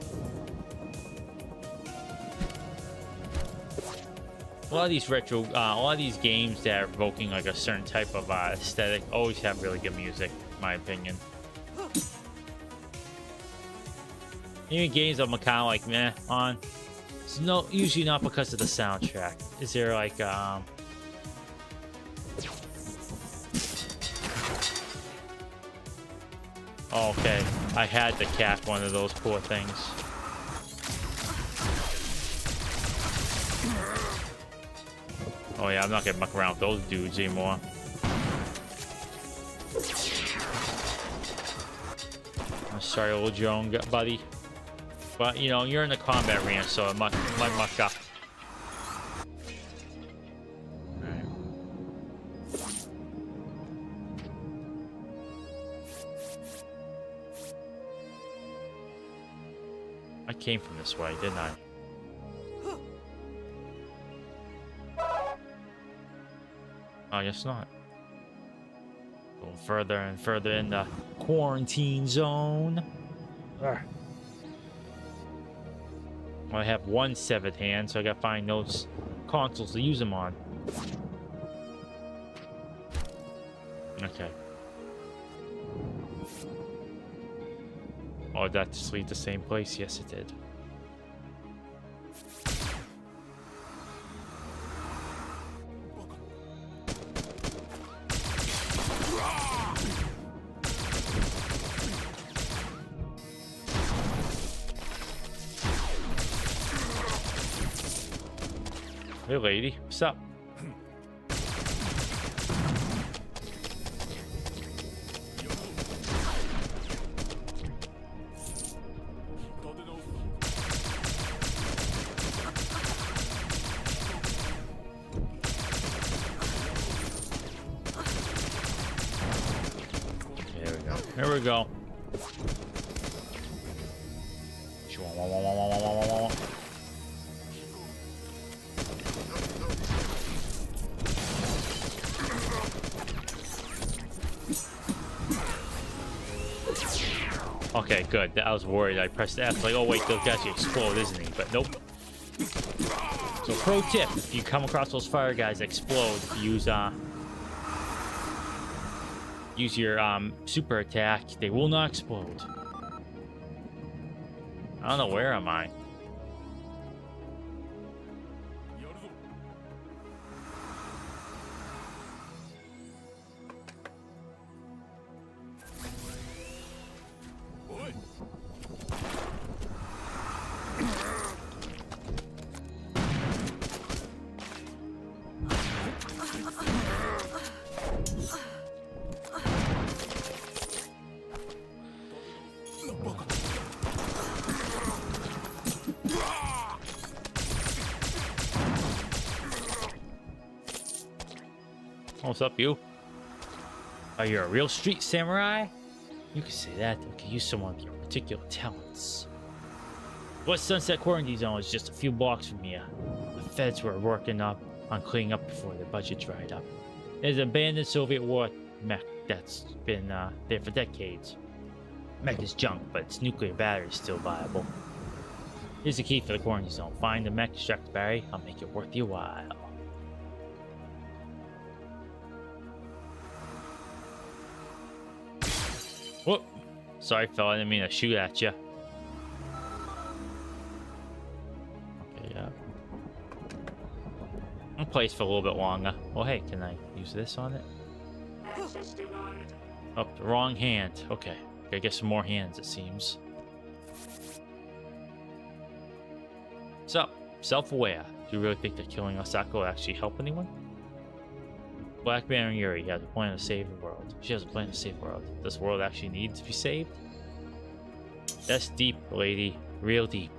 A lot of these retro, a lot of these games that are evoking like a certain type of aesthetic always have really good music, in my opinion. Even games I'm kind of like meh on. It's usually not because of the soundtrack. Is there like oh, okay. I had to cap one of those poor things. Oh yeah, I'm not gonna muck around with those dudes anymore. I'm sorry, old Joan, buddy. But you know, you're in the combat arena, so it might muck up. Alright. I came from this way, didn't I? I guess not. Going further and further in the quarantine zone. Arrgh. I have one severed hand, so I gotta find those consoles to use them on. Okay. Oh, did that just lead the same place? Yes, it did. Hey, lady. What's up? Here we go. Okay, good. I was worried. I pressed F, like, oh wait, they'll actually explode, isn't he? But nope. So, pro tip: if you come across those fire guys that explode, use your super attack. They will not explode. I don't know, where am I? What's up, you? Are you a real street samurai? You can say that. I can use some of your particular talents. West Sunset Quarantine Zone is just a few blocks from here. The feds were working on cleaning up before the budget dried up. There's an abandoned Soviet war mech that's been there for decades. Mech is junk, but its nuclear battery is still viable. Here's the key for the quarantine zone. Find the mech, extract the battery. I'll make it worth your while. Whoop! Sorry, fella. I didn't mean to shoot at you. Okay, yeah. I'll play this for a little bit longer. Well, hey, can I use this on it? Oh, the wrong hand. Okay. Gotta get some more hands, it seems. So, self-aware. Do you really think that killing Osaka will actually help anyone? Black Banner Yuri has a plan to save the world. She has a plan to save the world. Does the world actually need to be saved? That's deep, lady. Real deep.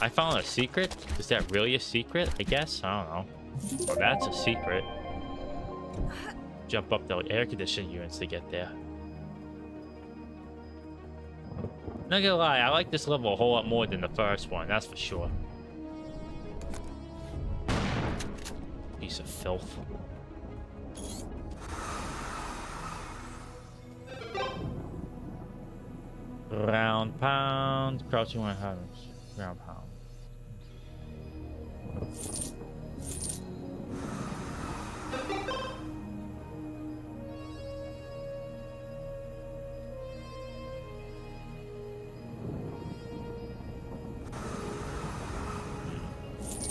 I found a secret? Is that really a secret? I guess? I don't know. Well, that's a secret. Jump up the air conditioning units to get there. Not gonna lie, I like this level a whole lot more than the first one, that's for sure. Piece of filth. Round pound, crouching one hands. Round pound.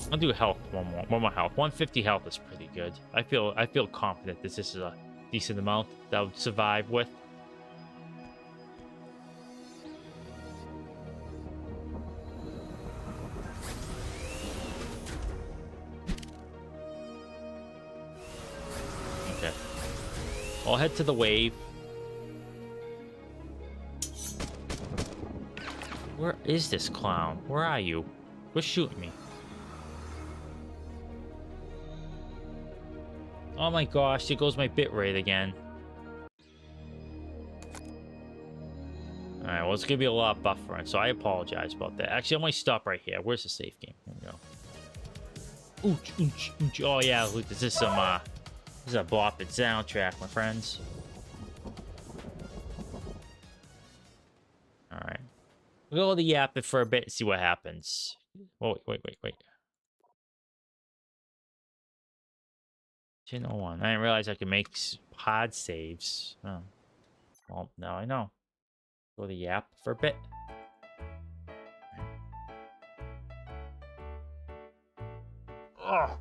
I'll do health one more health. 150 health is pretty good. I feel confident that this is a decent amount that I would survive with. Okay. I'll head to the wave. Where is this clown? Where are you? Quit shooting me. Oh my gosh, there goes my bitrate again. Alright, well, it's gonna be a lot of buffering, so I apologize about that. Actually, I might stop right here. Where's the save game? Here we go. Ooch, ooch, ooch. Oh, yeah, look, this is some, this is a bopping soundtrack, my friends. Alright. We'll go to yap it for a bit and see what happens. Oh, wait. 10:01. I didn't realize I could make pod saves. Oh. Well, now I know. Go to yap for a bit. Ugh.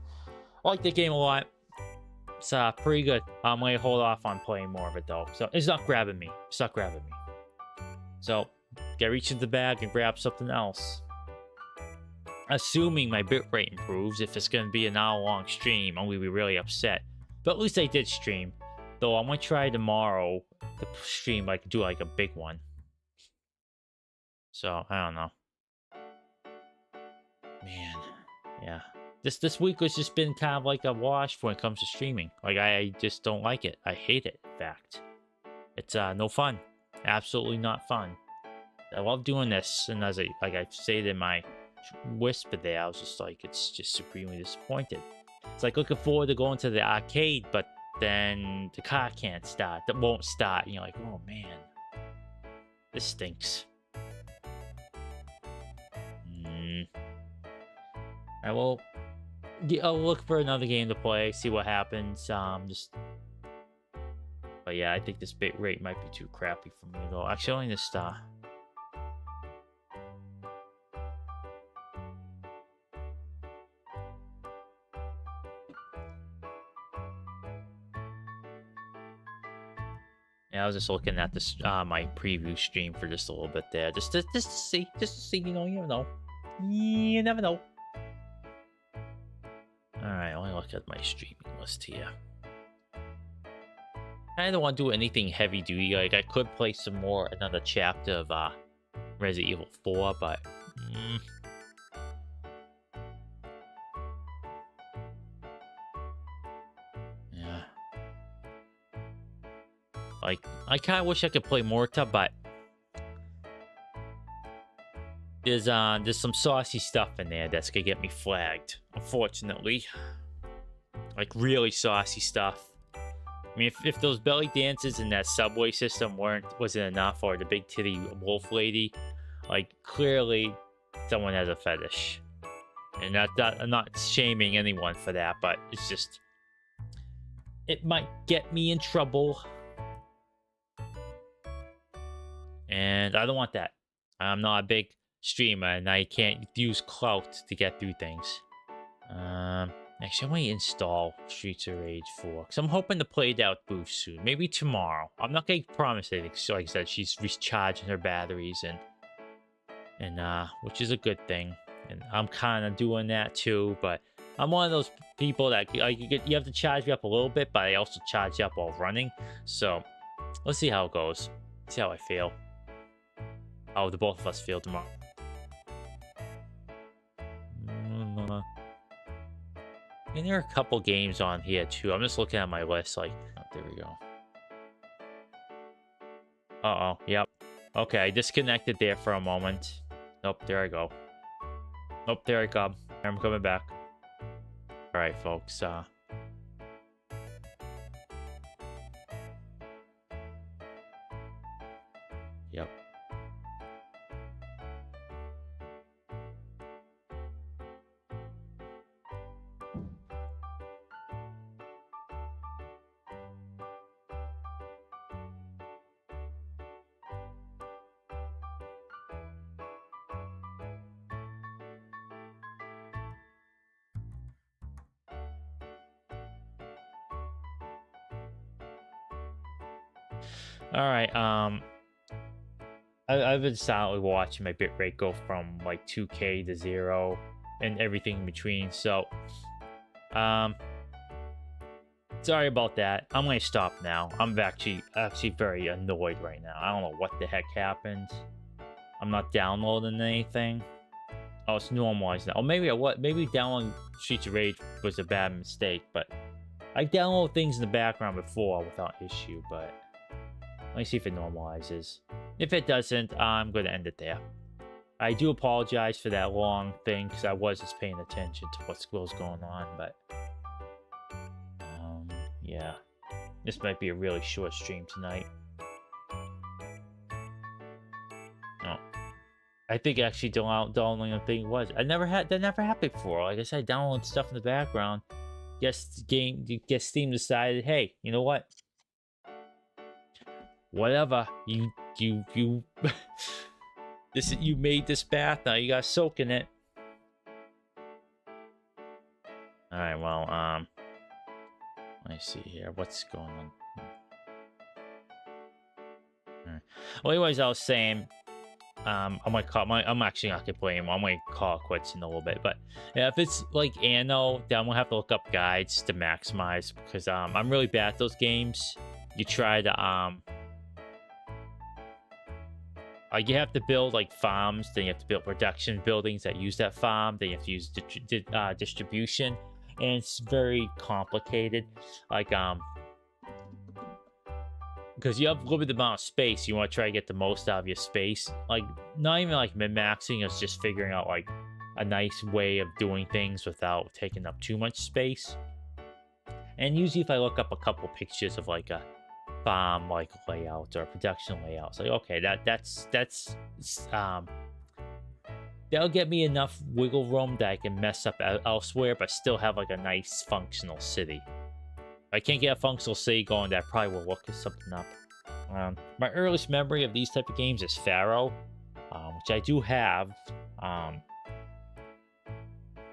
I like the game a lot. It's pretty good. I'm gonna hold off on playing more of it though. So it's not grabbing me. It's not grabbing me. So gotta reach into the bag and grab something else. Assuming my bitrate improves, if it's gonna be an hour-long stream, I'm gonna be really upset. But at least I did stream. Though I'm gonna try tomorrow to stream, like do like a big one. So I don't know. Man, yeah. This week has just been kind of like a wash when it comes to streaming. Like I just don't like it. I hate it. In fact, it's no fun. Absolutely not fun. I love doing this, and as I said in my whisper there, I was just like, it's just supremely disappointed. It's like looking forward to going to the arcade, but then the car can't start. That won't start. And you're like, oh man, this stinks. I will. I'll look for another game to play, see what happens. But yeah, I think this bit rate might be too crappy for me though. Actually, only this star. Yeah, I was just looking at this my preview stream for just a little bit there, just to see, you never know. You never know. Alright, let me look at my streaming list here. I don't want to do anything heavy duty. Like, I could play some more, another chapter of Resident Evil 4, but... yeah. Like, I kind of wish I could play Morta, but... There's some saucy stuff in there that's gonna get me flagged, unfortunately. Like really saucy stuff. I mean, if those belly dances in that subway system wasn't enough, or the big titty wolf lady, like clearly someone has a fetish. And I'm not shaming anyone for that, but it's just, it might get me in trouble. And I don't want that. I'm not a big streamer, and I can't use clout to get through things. Actually, I might install Streets of Rage 4, because I'm hoping to play it out booth soon. Maybe tomorrow. I'm not going to promise anything, so like I said, she's recharging her batteries, and which is a good thing. And I'm kind of doing that too, but I'm one of those people that you have to charge me up a little bit, but I also charge you up while running. So let's see how it goes. See how I feel. How the both of us feel tomorrow. And there are a couple games on here too. I'm just looking at my list, like, oh, there we go. Uh-oh, yep. Okay, I disconnected there for a moment. Nope, there I go. Nope, there I come. I'm coming back. Alright, folks, yep. Alright, I've been silently watching my bitrate go from like 2K to 0 and everything in between, so sorry about that. I'm gonna stop now. I'm actually very annoyed right now. I don't know what the heck happened. I'm not downloading anything. Oh, it's normalized now. Oh, maybe downloading Streets of Rage was a bad mistake, but I downloaded things in the background before without issue, but Let me see if it normalizes. If it doesn't, I'm going to end it there. I do apologize for that long thing, because I was just paying attention to what was going on, but... yeah. This might be a really short stream tonight. Oh. I think actually downloading thing was... that never happened before. Like I said, download stuff in the background. Guess Steam decided, hey, you know what? Whatever. You you made this bath, now you gotta soak in it. Alright, well, let me see here. What's going on? Right. Well, anyways, I was saying, I'm actually not gonna play anymore. I'm gonna call it quits in a little bit. But yeah, if it's like Anno, then I'm gonna have to look up guides to maximize, because I'm really bad at those games. You try to you have to build like farms, then you have to build production buildings that use that farm, then you have to use distribution, and it's very complicated. Like because you have a limited amount of space, you want to try to get the most out of your space. Like, not even like min-maxing, it's just figuring out like a nice way of doing things without taking up too much space. And usually if I look up a couple pictures of like a farm like layout or production layout, it's like, okay, that's that'll get me enough wiggle room that I can mess up elsewhere but still have like a nice functional city. If I can't get a functional city going, that I probably will look at something up. My earliest memory of these type of games is Pharaoh, which I do have,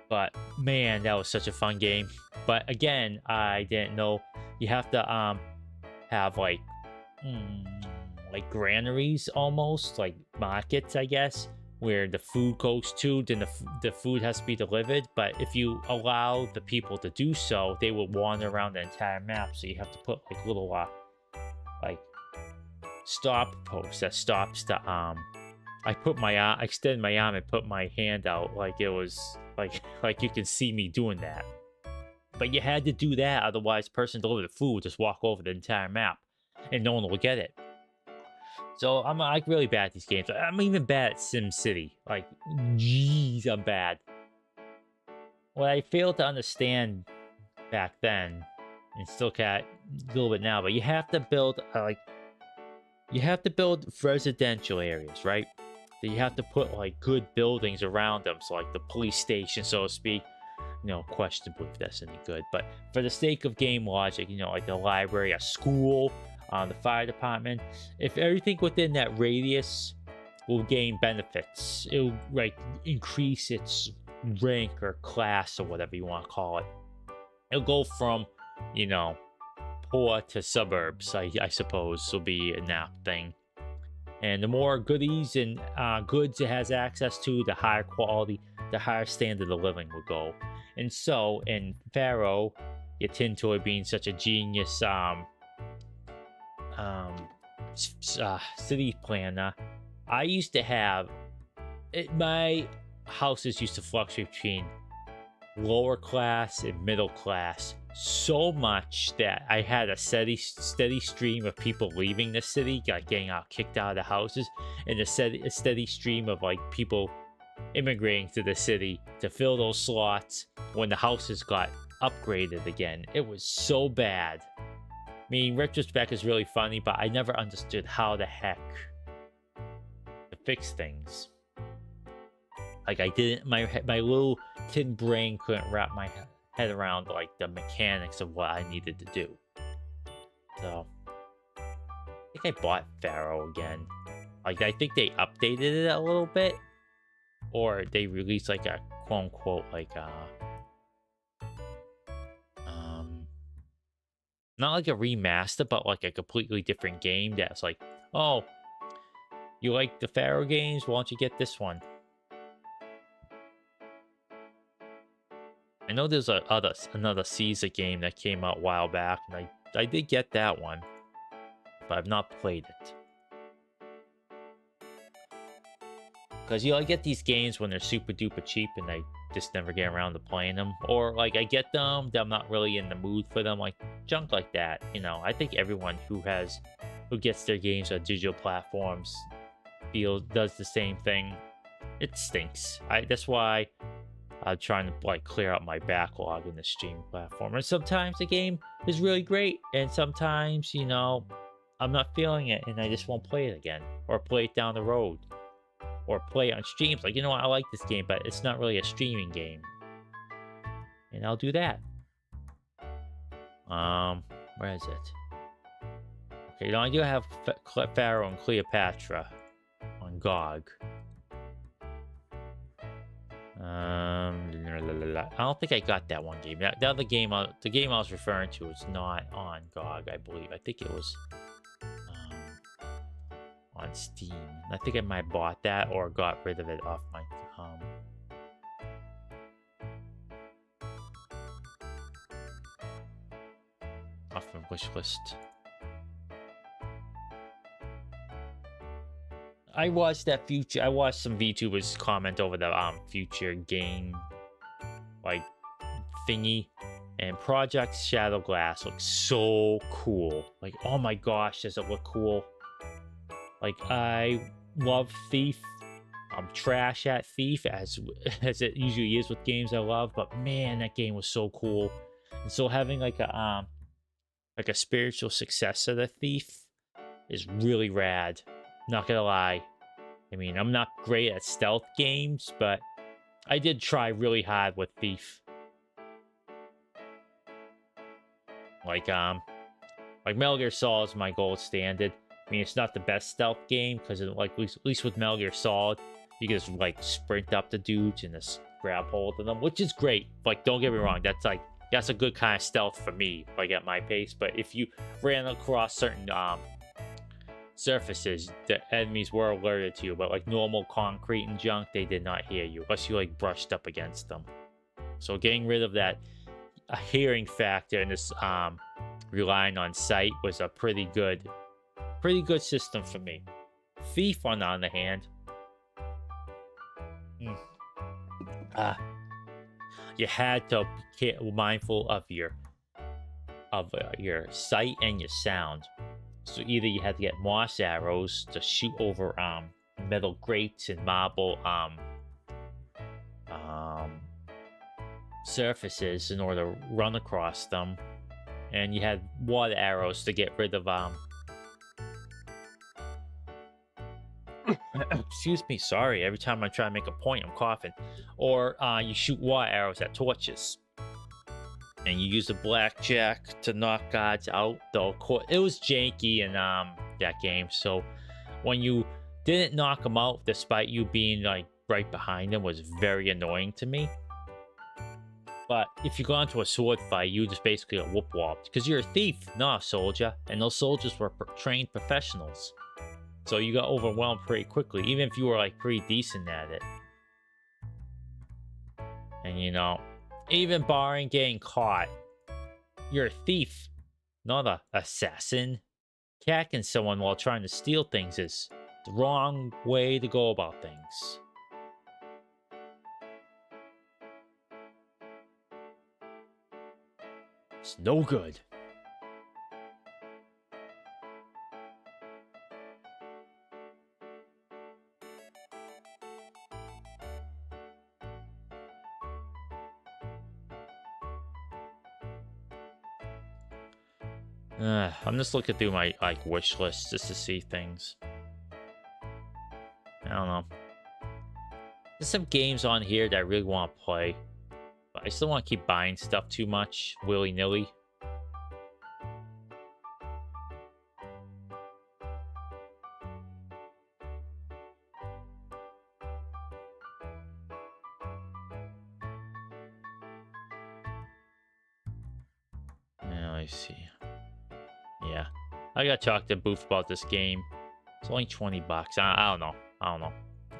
but man, that was such a fun game. But again, I didn't know you have to have like granaries, almost like markets, I guess, where the food goes to. Then the food has to be delivered, but if you allow the people to do so, they will wander around the entire map. So you have to put like little like stop posts that stops the I extend my arm and put my hand out like it was like you can see me doing that. But you had to do that, otherwise person delivered the food just walk over the entire map and no one will get it. So I'm like really bad at these games. I'm even bad at SimCity. Like, jeez, I'm bad. What I failed to understand back then, and still can't a little bit now, but you have to build residential areas, right? So you have to put like good buildings around them, so like the police station, so to speak. You know, questionable if that's any good, but for the sake of game logic, you know, like the library, a school, the fire department, if everything within that radius will gain benefits, it'll like increase its rank or class or whatever you want to call it. It'll go from, you know, poor to suburbs, I suppose will be a nap thing. And the more goodies and goods it has access to, the higher quality, the higher standard of living will go. And so in Pharaoh, Eugenetintoy being such a genius city planner, I used to have my houses used to fluctuate between lower class and middle class so much that I had a steady stream of people leaving the city, like getting kicked out of the houses, and a steady stream of like people immigrating to the city to fill those slots when the houses got upgraded again. It was so bad. I mean, retrospect is really funny, but I never understood how the heck to fix things. Like, I didn't, my little tin brain couldn't wrap my head around like the mechanics of what I needed to do. So I think I bought Pharaoh again. Like, I think they updated it a little bit, or they released like a quote unquote like not like a remaster, but like a completely different game that's like, oh, you like the Pharaoh games, why don't you get this one? I know there's another Caesar game that came out a while back, and I did get that one, but I've not played it. Because, you know, I get these games when they're super duper cheap and I just never get around to playing them. Or, like, I get them, I'm not really in the mood for them, like, junk like that. You know, I think everyone who who gets their games on digital platforms does the same thing. It stinks. That's why I'm trying to like clear out my backlog in the streaming platform. And sometimes the game is really great, and sometimes, you know, I'm not feeling it and I just won't play it again, or play it down the road, or play it on streams. Like, you know what, I like this game, but it's not really a streaming game, and I'll do that. Where is it? Okay, now I do have Pharaoh and Cleopatra on GOG. I don't think I got that one game. The other game, the game I was referring to, is not on GOG, I believe. I think it was on Steam. I think I might have bought that or got rid of it off my wish list. I watched some VTubers comment over the future game like thingy, and Project Shadow Glass looks so cool. Like, oh my gosh, does it look cool? Like, I love Thief. I'm trash at Thief, as it usually is with games I love, but man, that game was so cool. And so having like a spiritual successor to Thief is really rad. Not gonna lie. I mean, I'm not great at stealth games, but I did try really hard with Thief. Like Metal Gear Solid is my gold standard. I mean, it's not the best stealth game, because like at least with Metal Gear Solid, you can just like sprint up the dudes and just grab hold of them, which is great. Like, don't get me wrong, that's a good kind of stealth for me, like at my pace. But if you ran across certain surfaces, the enemies were alerted to you, but like normal concrete and junk, they did not hear you unless you like brushed up against them. So getting rid of that hearing factor and this relying on sight was a pretty good system for me. Thief, on the other hand, you had to be mindful of your sight and your sound. So either you had to get moss arrows to shoot over metal grates and marble surfaces in order to run across them, and you had water arrows to get rid of excuse me, sorry, every time I try to make a point, I'm coughing. Or you shoot water arrows at torches, and you use a blackjack to knock guards out. Though it was janky in that game, so when you didn't knock them out despite you being like right behind them was very annoying to me. But if you go into a sword fight, you just basically get whoop-whopped because you're a thief, not a soldier, and those soldiers were trained professionals. So you got overwhelmed pretty quickly, even if you were like pretty decent at it. And you know, even barring getting caught, you're a thief, not an assassin. Attacking someone while trying to steal things is the wrong way to go about things. It's no good. I'm just looking through my wish list just to see things. I don't know. There's some games on here that I really want to play, but I still want to keep buying stuff too much willy-nilly. Yeah, I see. Yeah, I gotta talk to Booth about this game. It's only 20 bucks. I don't know.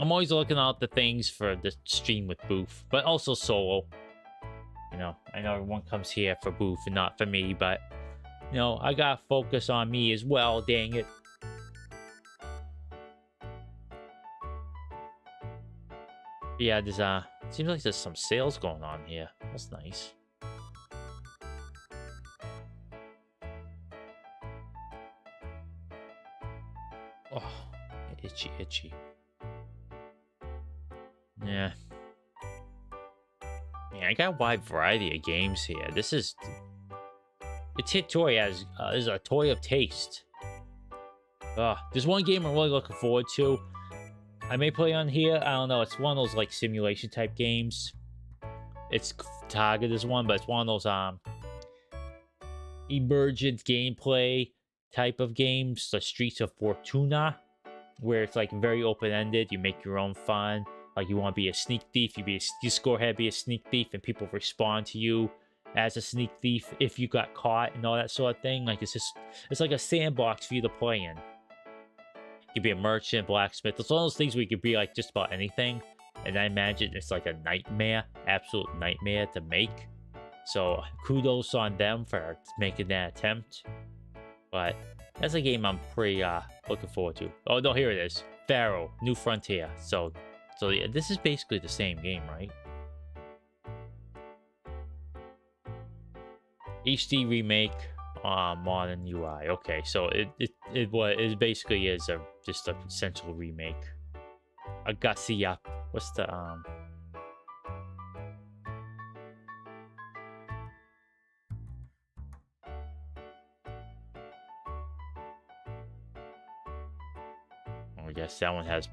I'm always looking out the things for the stream with Booth, but also solo. You know, I know everyone comes here for Booth and not for me, but you know, I gotta focus on me as well. Dang it. Yeah, there's seems like there's some sales going on here. That's nice. Oh, itchy, itchy. Yeah. Man, I got a wide variety of games here. This is... Itstintime has is a toy of taste. There's one game I'm really looking forward to. I may play on here. I don't know. It's one of those like simulation type games. It's targeted as one, but it's one of those emergent gameplay type of games, the Streets of Fortuna, where it's like very open-ended. You make your own fun. Like you want to be a sneak thief, you just go ahead, be a sneak thief, and people respond to you as a sneak thief if you got caught and all that sort of thing. Like it's like a sandbox for you to play in. You could be a merchant, blacksmith. It's one of those things where you could be like just about anything. And I imagine it's like a nightmare, absolute nightmare to make. So kudos on them for making that attempt. But that's a game I'm pretty looking forward to. Oh no, here it is. Pharaoh, New Frontier. So yeah, this is basically the same game, right? HD remake on modern UI. Okay, so it basically is just a essential remake. Agassiya. What's the I guess that one has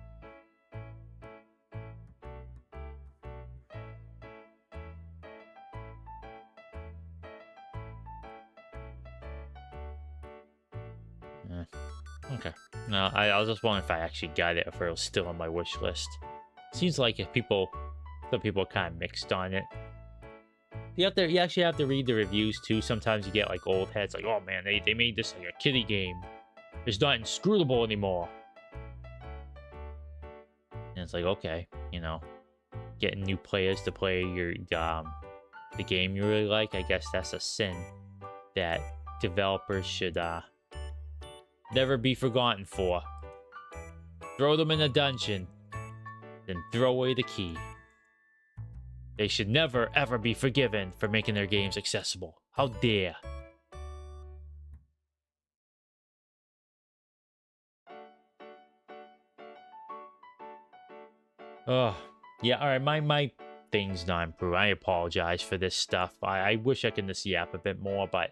okay. No, I was just wondering if I actually got it, if it was still on my wish list. Seems like some people are kind of mixed on it. You actually have to read the reviews too. Sometimes you get like old heads like, oh man, they made this like a kiddie game. It's not inscrutable anymore. And it's like, okay, you know, getting new players to play your the game you really like, I guess that's a sin that developers should never be forgotten for. Throw them in a dungeon, then throw away the key. They should never ever be forgiven for making their games accessible. How dare. Oh, yeah, alright, my thing's not improved. I apologize for this stuff. I wish I could just yap a bit more, but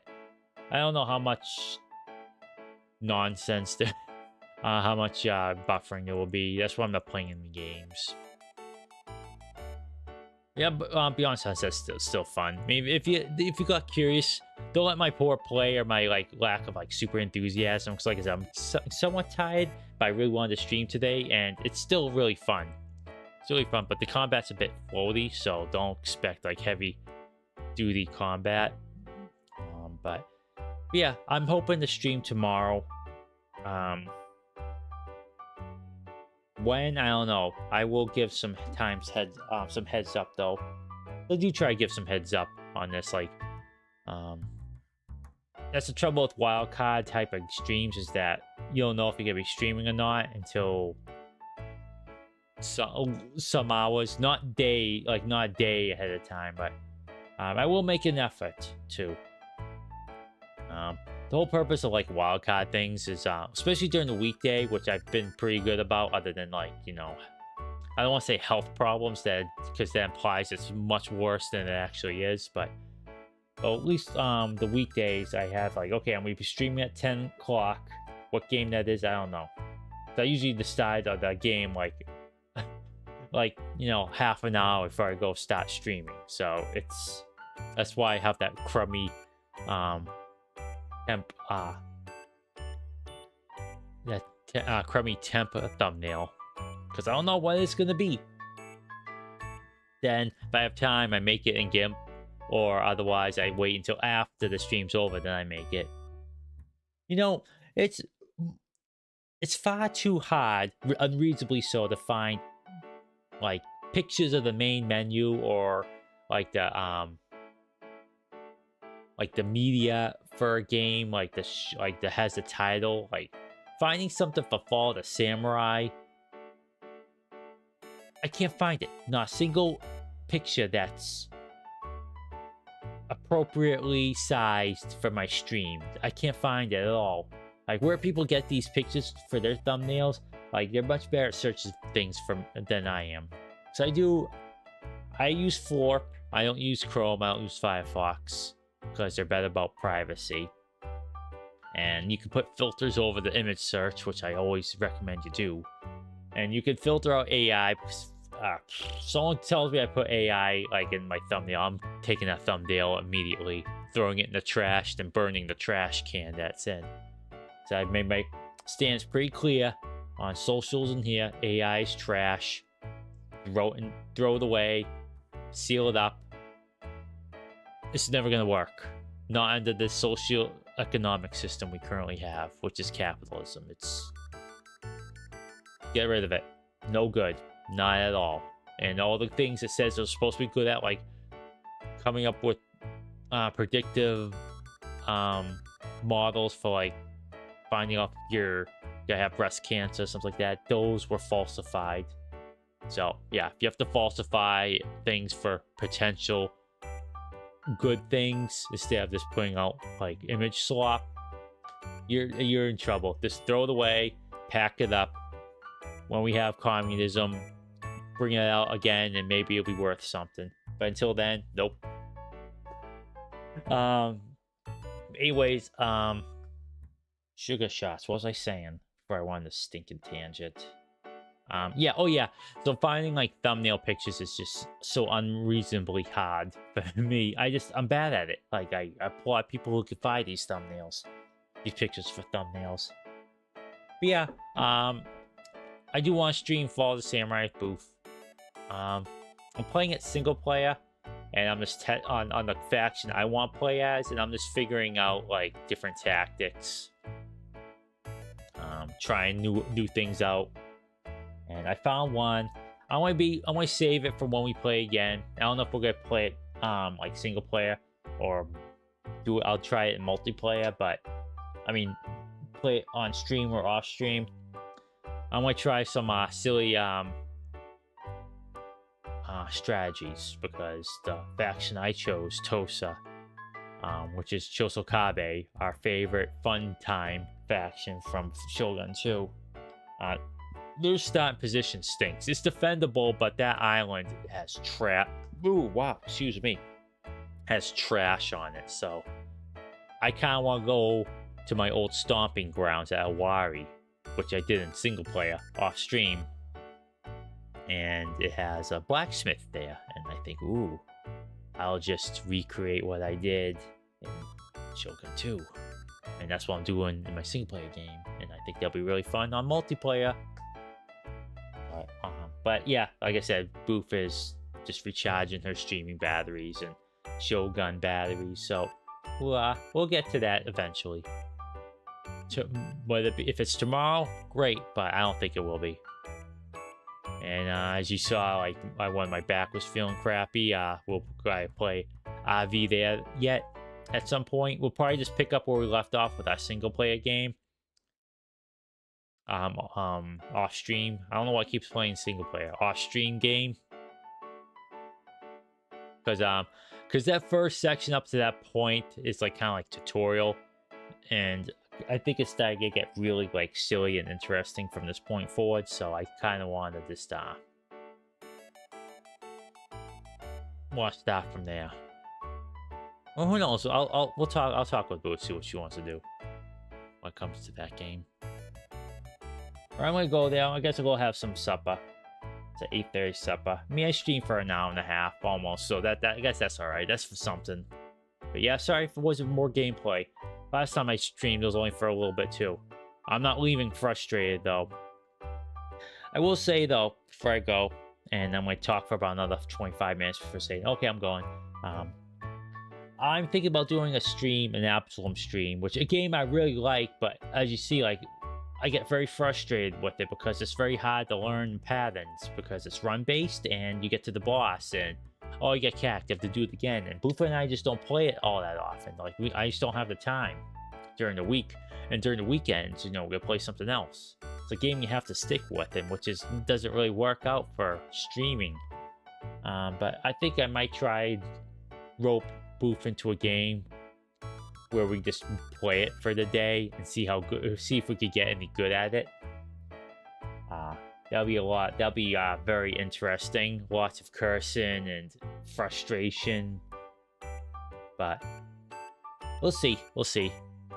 I don't know how much nonsense there, how much buffering there will be. That's why I'm not playing in the games. Yeah, but be honest, that's still fun. I mean, if you got curious, don't let my poor play or my like lack of like super enthusiasm, because like I said, I'm somewhat tired, but I really wanted to stream today, and it's still really fun. It's really fun, but the combat's a bit floaty, so don't expect like heavy duty combat. But yeah, I'm hoping to stream tomorrow. When, I don't know. I will give some heads up though. I do try to give some heads up on this. Like, that's the trouble with wildcard type of streams, is that you don't know if you're gonna be streaming or not until some hours, not a day ahead of time. But I will make an effort to. The whole purpose of like wildcard things is, especially during the weekday, which I've been pretty good about, other than like, you know, I don't want to say health problems, because that implies it's much worse than it actually is. But at least the weekdays I have like, okay, I'm gonna be streaming at 10 o'clock. What game that is, I don't know. So I usually decide on the game like you know, half an hour before I go start streaming. So that's why I have that crummy crummy temp thumbnail, because I don't know what it's gonna be. Then if I have time, I make it in GIMP, or otherwise I wait until after the stream's over, then I make it. You know, it's far too hard, unreasonably so, to find like pictures of the main menu, or like the media for a game, like that has the title. Like finding something for Fall of the Samurai, I can't find it. Not a single picture that's appropriately sized for my stream. I can't find it at all. Like where people get these pictures for their thumbnails, like they're much better at searching things than I am. So I use Florp. I don't use Chrome. I don't use Firefox because they're better about privacy. And you can put filters over the image search, which I always recommend you do. And you can filter out AI because someone tells me I put AI like in my thumbnail. I'm taking that thumbnail immediately, throwing it in the trash, then burning the trash can that's in. So I've made my stance pretty clear on socials in here. AI is trash. Throw it away. Seal it up. It's never gonna work. Not under this socio-economic system we currently have, which is capitalism. It's get rid of it. No good. Not at all. And all the things it says they're supposed to be good at, like coming up with predictive models for like finding out if you have breast cancer, something like that, those were falsified. So yeah, if you have to falsify things for potential good things instead of just putting out like image slop, you're in trouble. Just throw it away, pack it up. When we have communism, bring it out again, and maybe it'll be worth something. But until then, nope. Anyways, sugar shots. What was I saying before I went on this stinking tangent? Yeah, oh yeah. So finding like thumbnail pictures is just so unreasonably hard for me. I'm bad at it. Like I applaud people who can find these pictures for thumbnails. But yeah, I do want to stream Fall of the Samurai Booth. I'm playing it single player, and I'm just on the faction I want to play as, and I'm just figuring out like different tactics, trying new things out. And I found one. I want to save it for when we play again. I don't know if we're gonna play it like single player or I'll try it in multiplayer, but I mean play it on stream or off stream. I want to try some silly strategies because the faction I chose, Tosa, which is Chosokabe, our favorite fun time faction from Shogun 2. Their starting position stinks. It's defendable, but that island has has trash on it. So I kind of want to go to my old stomping grounds at Awari, which I did in single player off stream, and it has a blacksmith there. And I think, ooh, I'll just recreate what I did in Shogun 2, and that's what I'm doing in my single player game. And I think that'll be really fun on multiplayer. But yeah, like I said, Booth is just recharging her streaming batteries and Shogun batteries, so we'll get to that eventually. If it's tomorrow, great, but I don't think it will be. And as you saw, like when my back was feeling crappy, we'll probably play AV there yet at some point. We'll probably just pick up where we left off with our single player game. Off stream. I don't know why I keep playing single player. Off stream game. Because that first section up to that point is like kind of like tutorial, and I think it's starting to get really like silly and interesting from this point forward. So I kind of wanted to start from there. Well, who knows? I'll talk with Boo, see what she wants to do when it comes to that game. I'm gonna go there. I guess I'll go have some supper. It's an 8:30 supper. I streamed for an hour and a half almost, so that I guess that's all right. That's for something. But yeah, sorry if it wasn't more gameplay. Last time I streamed, it was only for a little bit too. I'm not leaving frustrated though. I will say though, before I go, and I'm gonna talk for about another 25 minutes before saying, okay, I'm going. I'm thinking about doing a stream, an Absalom stream, which a game I really like, but as you see, like, I get very frustrated with it because it's very hard to learn patterns because it's run-based and you get to the boss and, oh, you get cacked, you have to do it again. And Boofa and I just don't play it all that often. Like, I just don't have the time during the week. And during the weekends, you know, we'll play something else. It's a game you have to stick with, and which doesn't really work out for streaming. But I think I might try rope Boof into a game where we just play it for the day and see how good, see if we could get any good at it. That'll be a lot. That'll be very interesting. Lots of cursing and frustration. But we'll see. We'll see.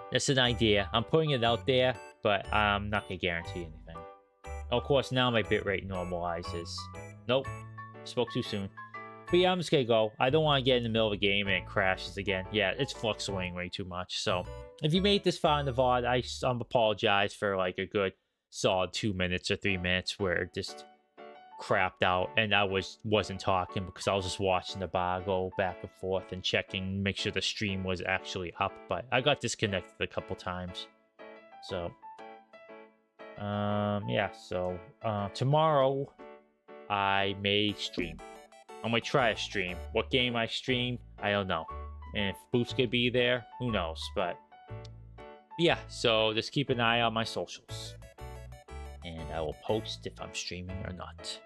That's an idea. I'm putting it out there, but I'm not gonna guarantee anything. Of course, now my bitrate normalizes. Nope. Spoke too soon. But yeah, I'm just gonna go. I don't want to get in the middle of a game and it crashes again. Yeah, it's fluctuating way too much. So if you made this far in the VOD, I apologize for like a good solid 2 minutes or 3 minutes where it just crapped out and I wasn't talking because I was just watching the bar go back and forth and checking, make sure the stream was actually up. But I got disconnected a couple times. So yeah, so tomorrow I may stream. I might try a stream. What game I stream, I don't know. And if Boots could be there, who knows? But yeah, so just keep an eye on my socials. And I will post if I'm streaming or not.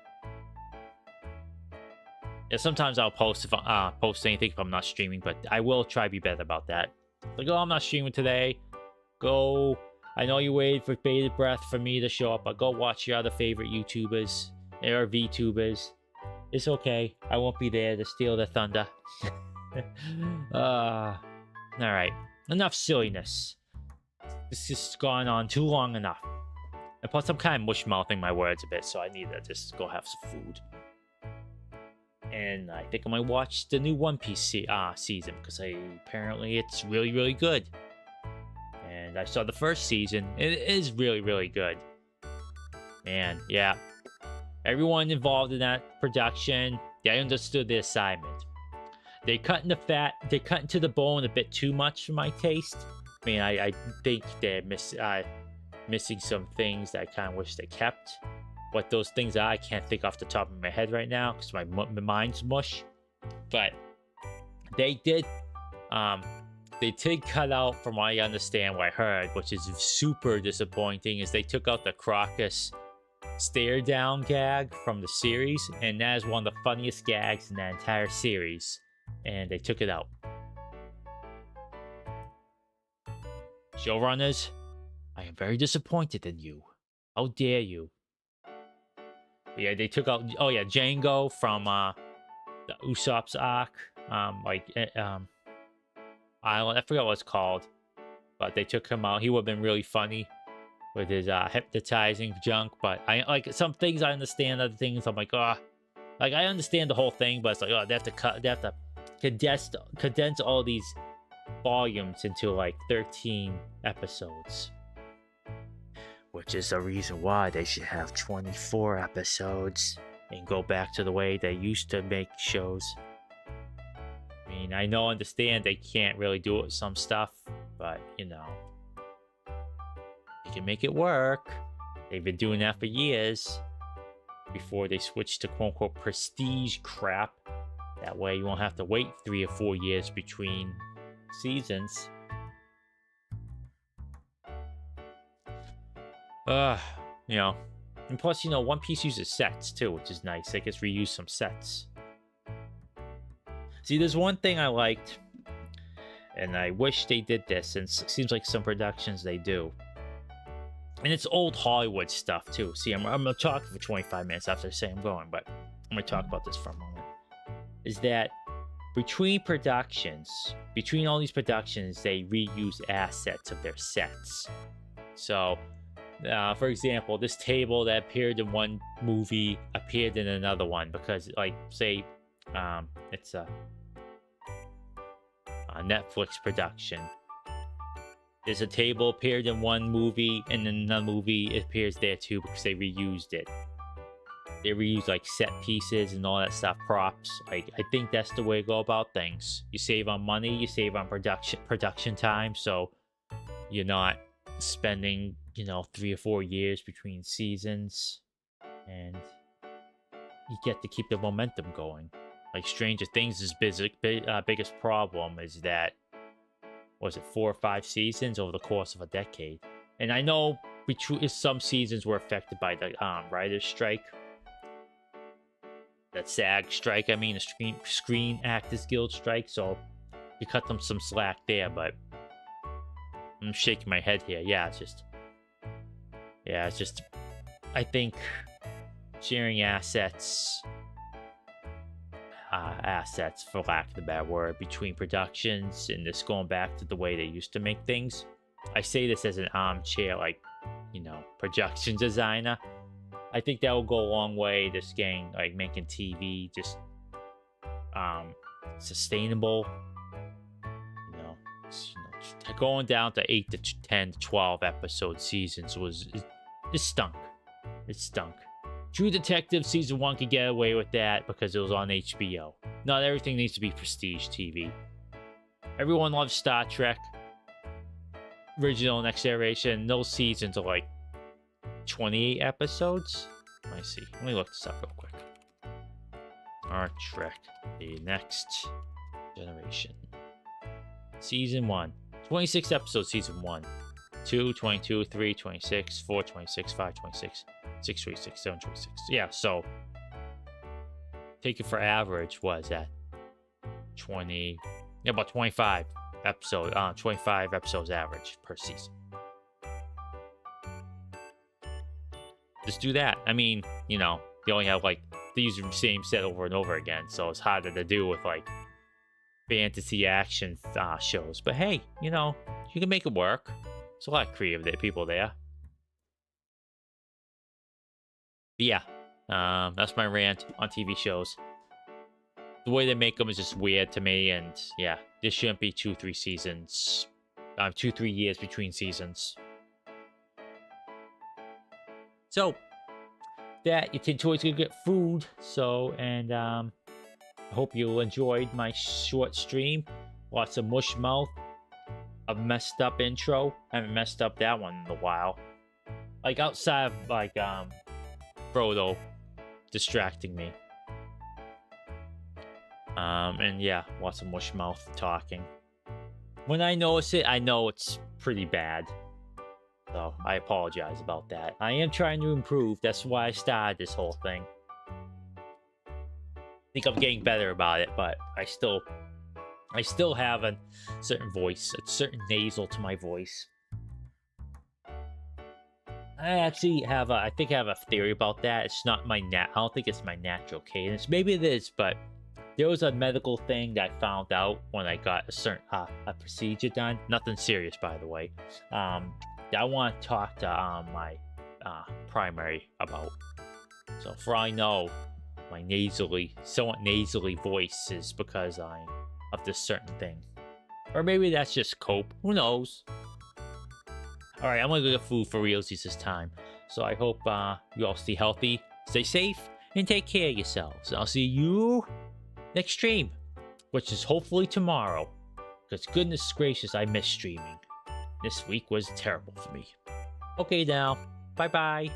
Yeah, sometimes I'll post if I post anything if I'm not streaming, but I will try to be better about that. Like, oh, I'm not streaming today. Go. I know you waited for bated breath for me to show up, but go watch your other favorite YouTubers or VTubers. It's okay. I won't be there to steal the thunder. Alright. Enough silliness. This has gone on too long enough. And plus, I'm kind of mush-mouthing my words a bit, so I need to just go have some food. And I think I might watch the new One Piece season, because apparently it's really, really good. And I saw the first season. It is really, really good. And yeah, everyone involved in that production, they understood the assignment. They cut into the bone a bit too much for my taste. I mean, I think they're missing some things that I kind of wish they kept. What those things are, I can't think off the top of my head right now because my mind's mush. But they did cut out, from what I understand, what I heard, which is super disappointing, is they took out the Crocus stare down gag from the series, and that is one of the funniest gags in that entire series, and they took it out. Showrunners, I am very disappointed in you. How dare you? But yeah, they took out, oh yeah, Django from the Usopp's arc, island, I forgot what it's called, but they took him out. He would have been really funny with his hypnotizing junk, but I like some things I understand, other things I'm like, like I understand the whole thing, but it's like, they have to condense all these volumes into like 13 episodes. Which is the reason why they should have 24 episodes and go back to the way they used to make shows. I mean, I understand they can't really do it with some stuff, but you know, they can make it work. They've been doing that for years before they switched to quote-unquote prestige crap. That way you won't have to wait 3 or 4 years between seasons. You know, and plus, you know, One Piece uses sets too, which is nice. They just reuse some sets. See, there's one thing I liked, and I wish they did this, and it seems like some productions they do. And it's old Hollywood stuff too. See, I'm gonna talk for 25 minutes after I say I'm going, but I'm gonna talk about this for a moment. Is that between all these productions, they reuse assets of their sets. So, for example, this table that appeared in one movie appeared in another one because, like, say, it's a Netflix production. There's a table appeared in one movie, and in another movie it appears there too because they reused it. They reuse like set pieces and all that stuff, props. Like, I think that's the way to go about things. You save on money, you save on production time, so you're not spending, you know, 3 or 4 years between seasons, and you get to keep the momentum going. Like Stranger Things' biggest problem is that, was it 4 or 5 seasons over the course of a decade? And I know some seasons were affected by the writer's strike. That SAG strike, I mean, the Screen Actors Guild strike, so you cut them some slack there, but I'm shaking my head here. Yeah, it's just, I think sharing assets, for lack of a better word, between productions, and this going back to the way they used to make things. I say this as an armchair, like, production designer. I think that will go a long way, this getting, like, making TV just sustainable. Going down to 8 to 10 to 12 episode seasons it stunk. It stunk. True Detective season 1 could get away with that because it was on HBO. Not everything needs to be prestige TV. Everyone loves Star Trek, original Next Generation. Those seasons are like 28 episodes. Let me see. Let me look this up real quick. Star Trek, the Next Generation. Season 1. 26 episodes, season 1. 2, 22, 3, 26, 4, 26, 5, 26, 6, 26, 7, 26. Yeah, so take it for average was at 20, yeah, about 25 episodes average per season. Just do that. I mean, they only have like, they use the same set over and over again, so it's harder to do with like fantasy action shows. But hey, you can make it work. There's a lot of creative people there. But yeah, that's my rant on TV shows. The way they make them is just weird to me, and yeah, there shouldn't be 2-3 seasons, 2-3 years between seasons. So that Toy's gonna get food. So, and I hope you enjoyed my short stream. Lots of mush mouth, a messed up intro. I haven't messed up that one in a while. Like outside of like Frodo distracting me. And yeah, lots of mush mouth talking. When I notice it, I know it's pretty bad. So I apologize about that. I am trying to improve. That's why I started this whole thing. I think I'm getting better about it, but I still have a certain voice, a certain nasal to my voice. I actually have I think I have a theory about that. It's not my I don't think it's my natural cadence. Maybe it is, but there was a medical thing that I found out when I got a certain a procedure done. Nothing serious, by the way. That I want to talk to my primary about. So for all I know, my somewhat nasally voice is because I'm of this certain thing. Or maybe that's just cope. Who knows? Alright, I'm gonna go get food for realsies this time. So I hope you all stay healthy, stay safe, and take care of yourselves. I'll see you next stream, which is hopefully tomorrow. Because goodness gracious, I miss streaming. This week was terrible for me. Okay now, bye-bye.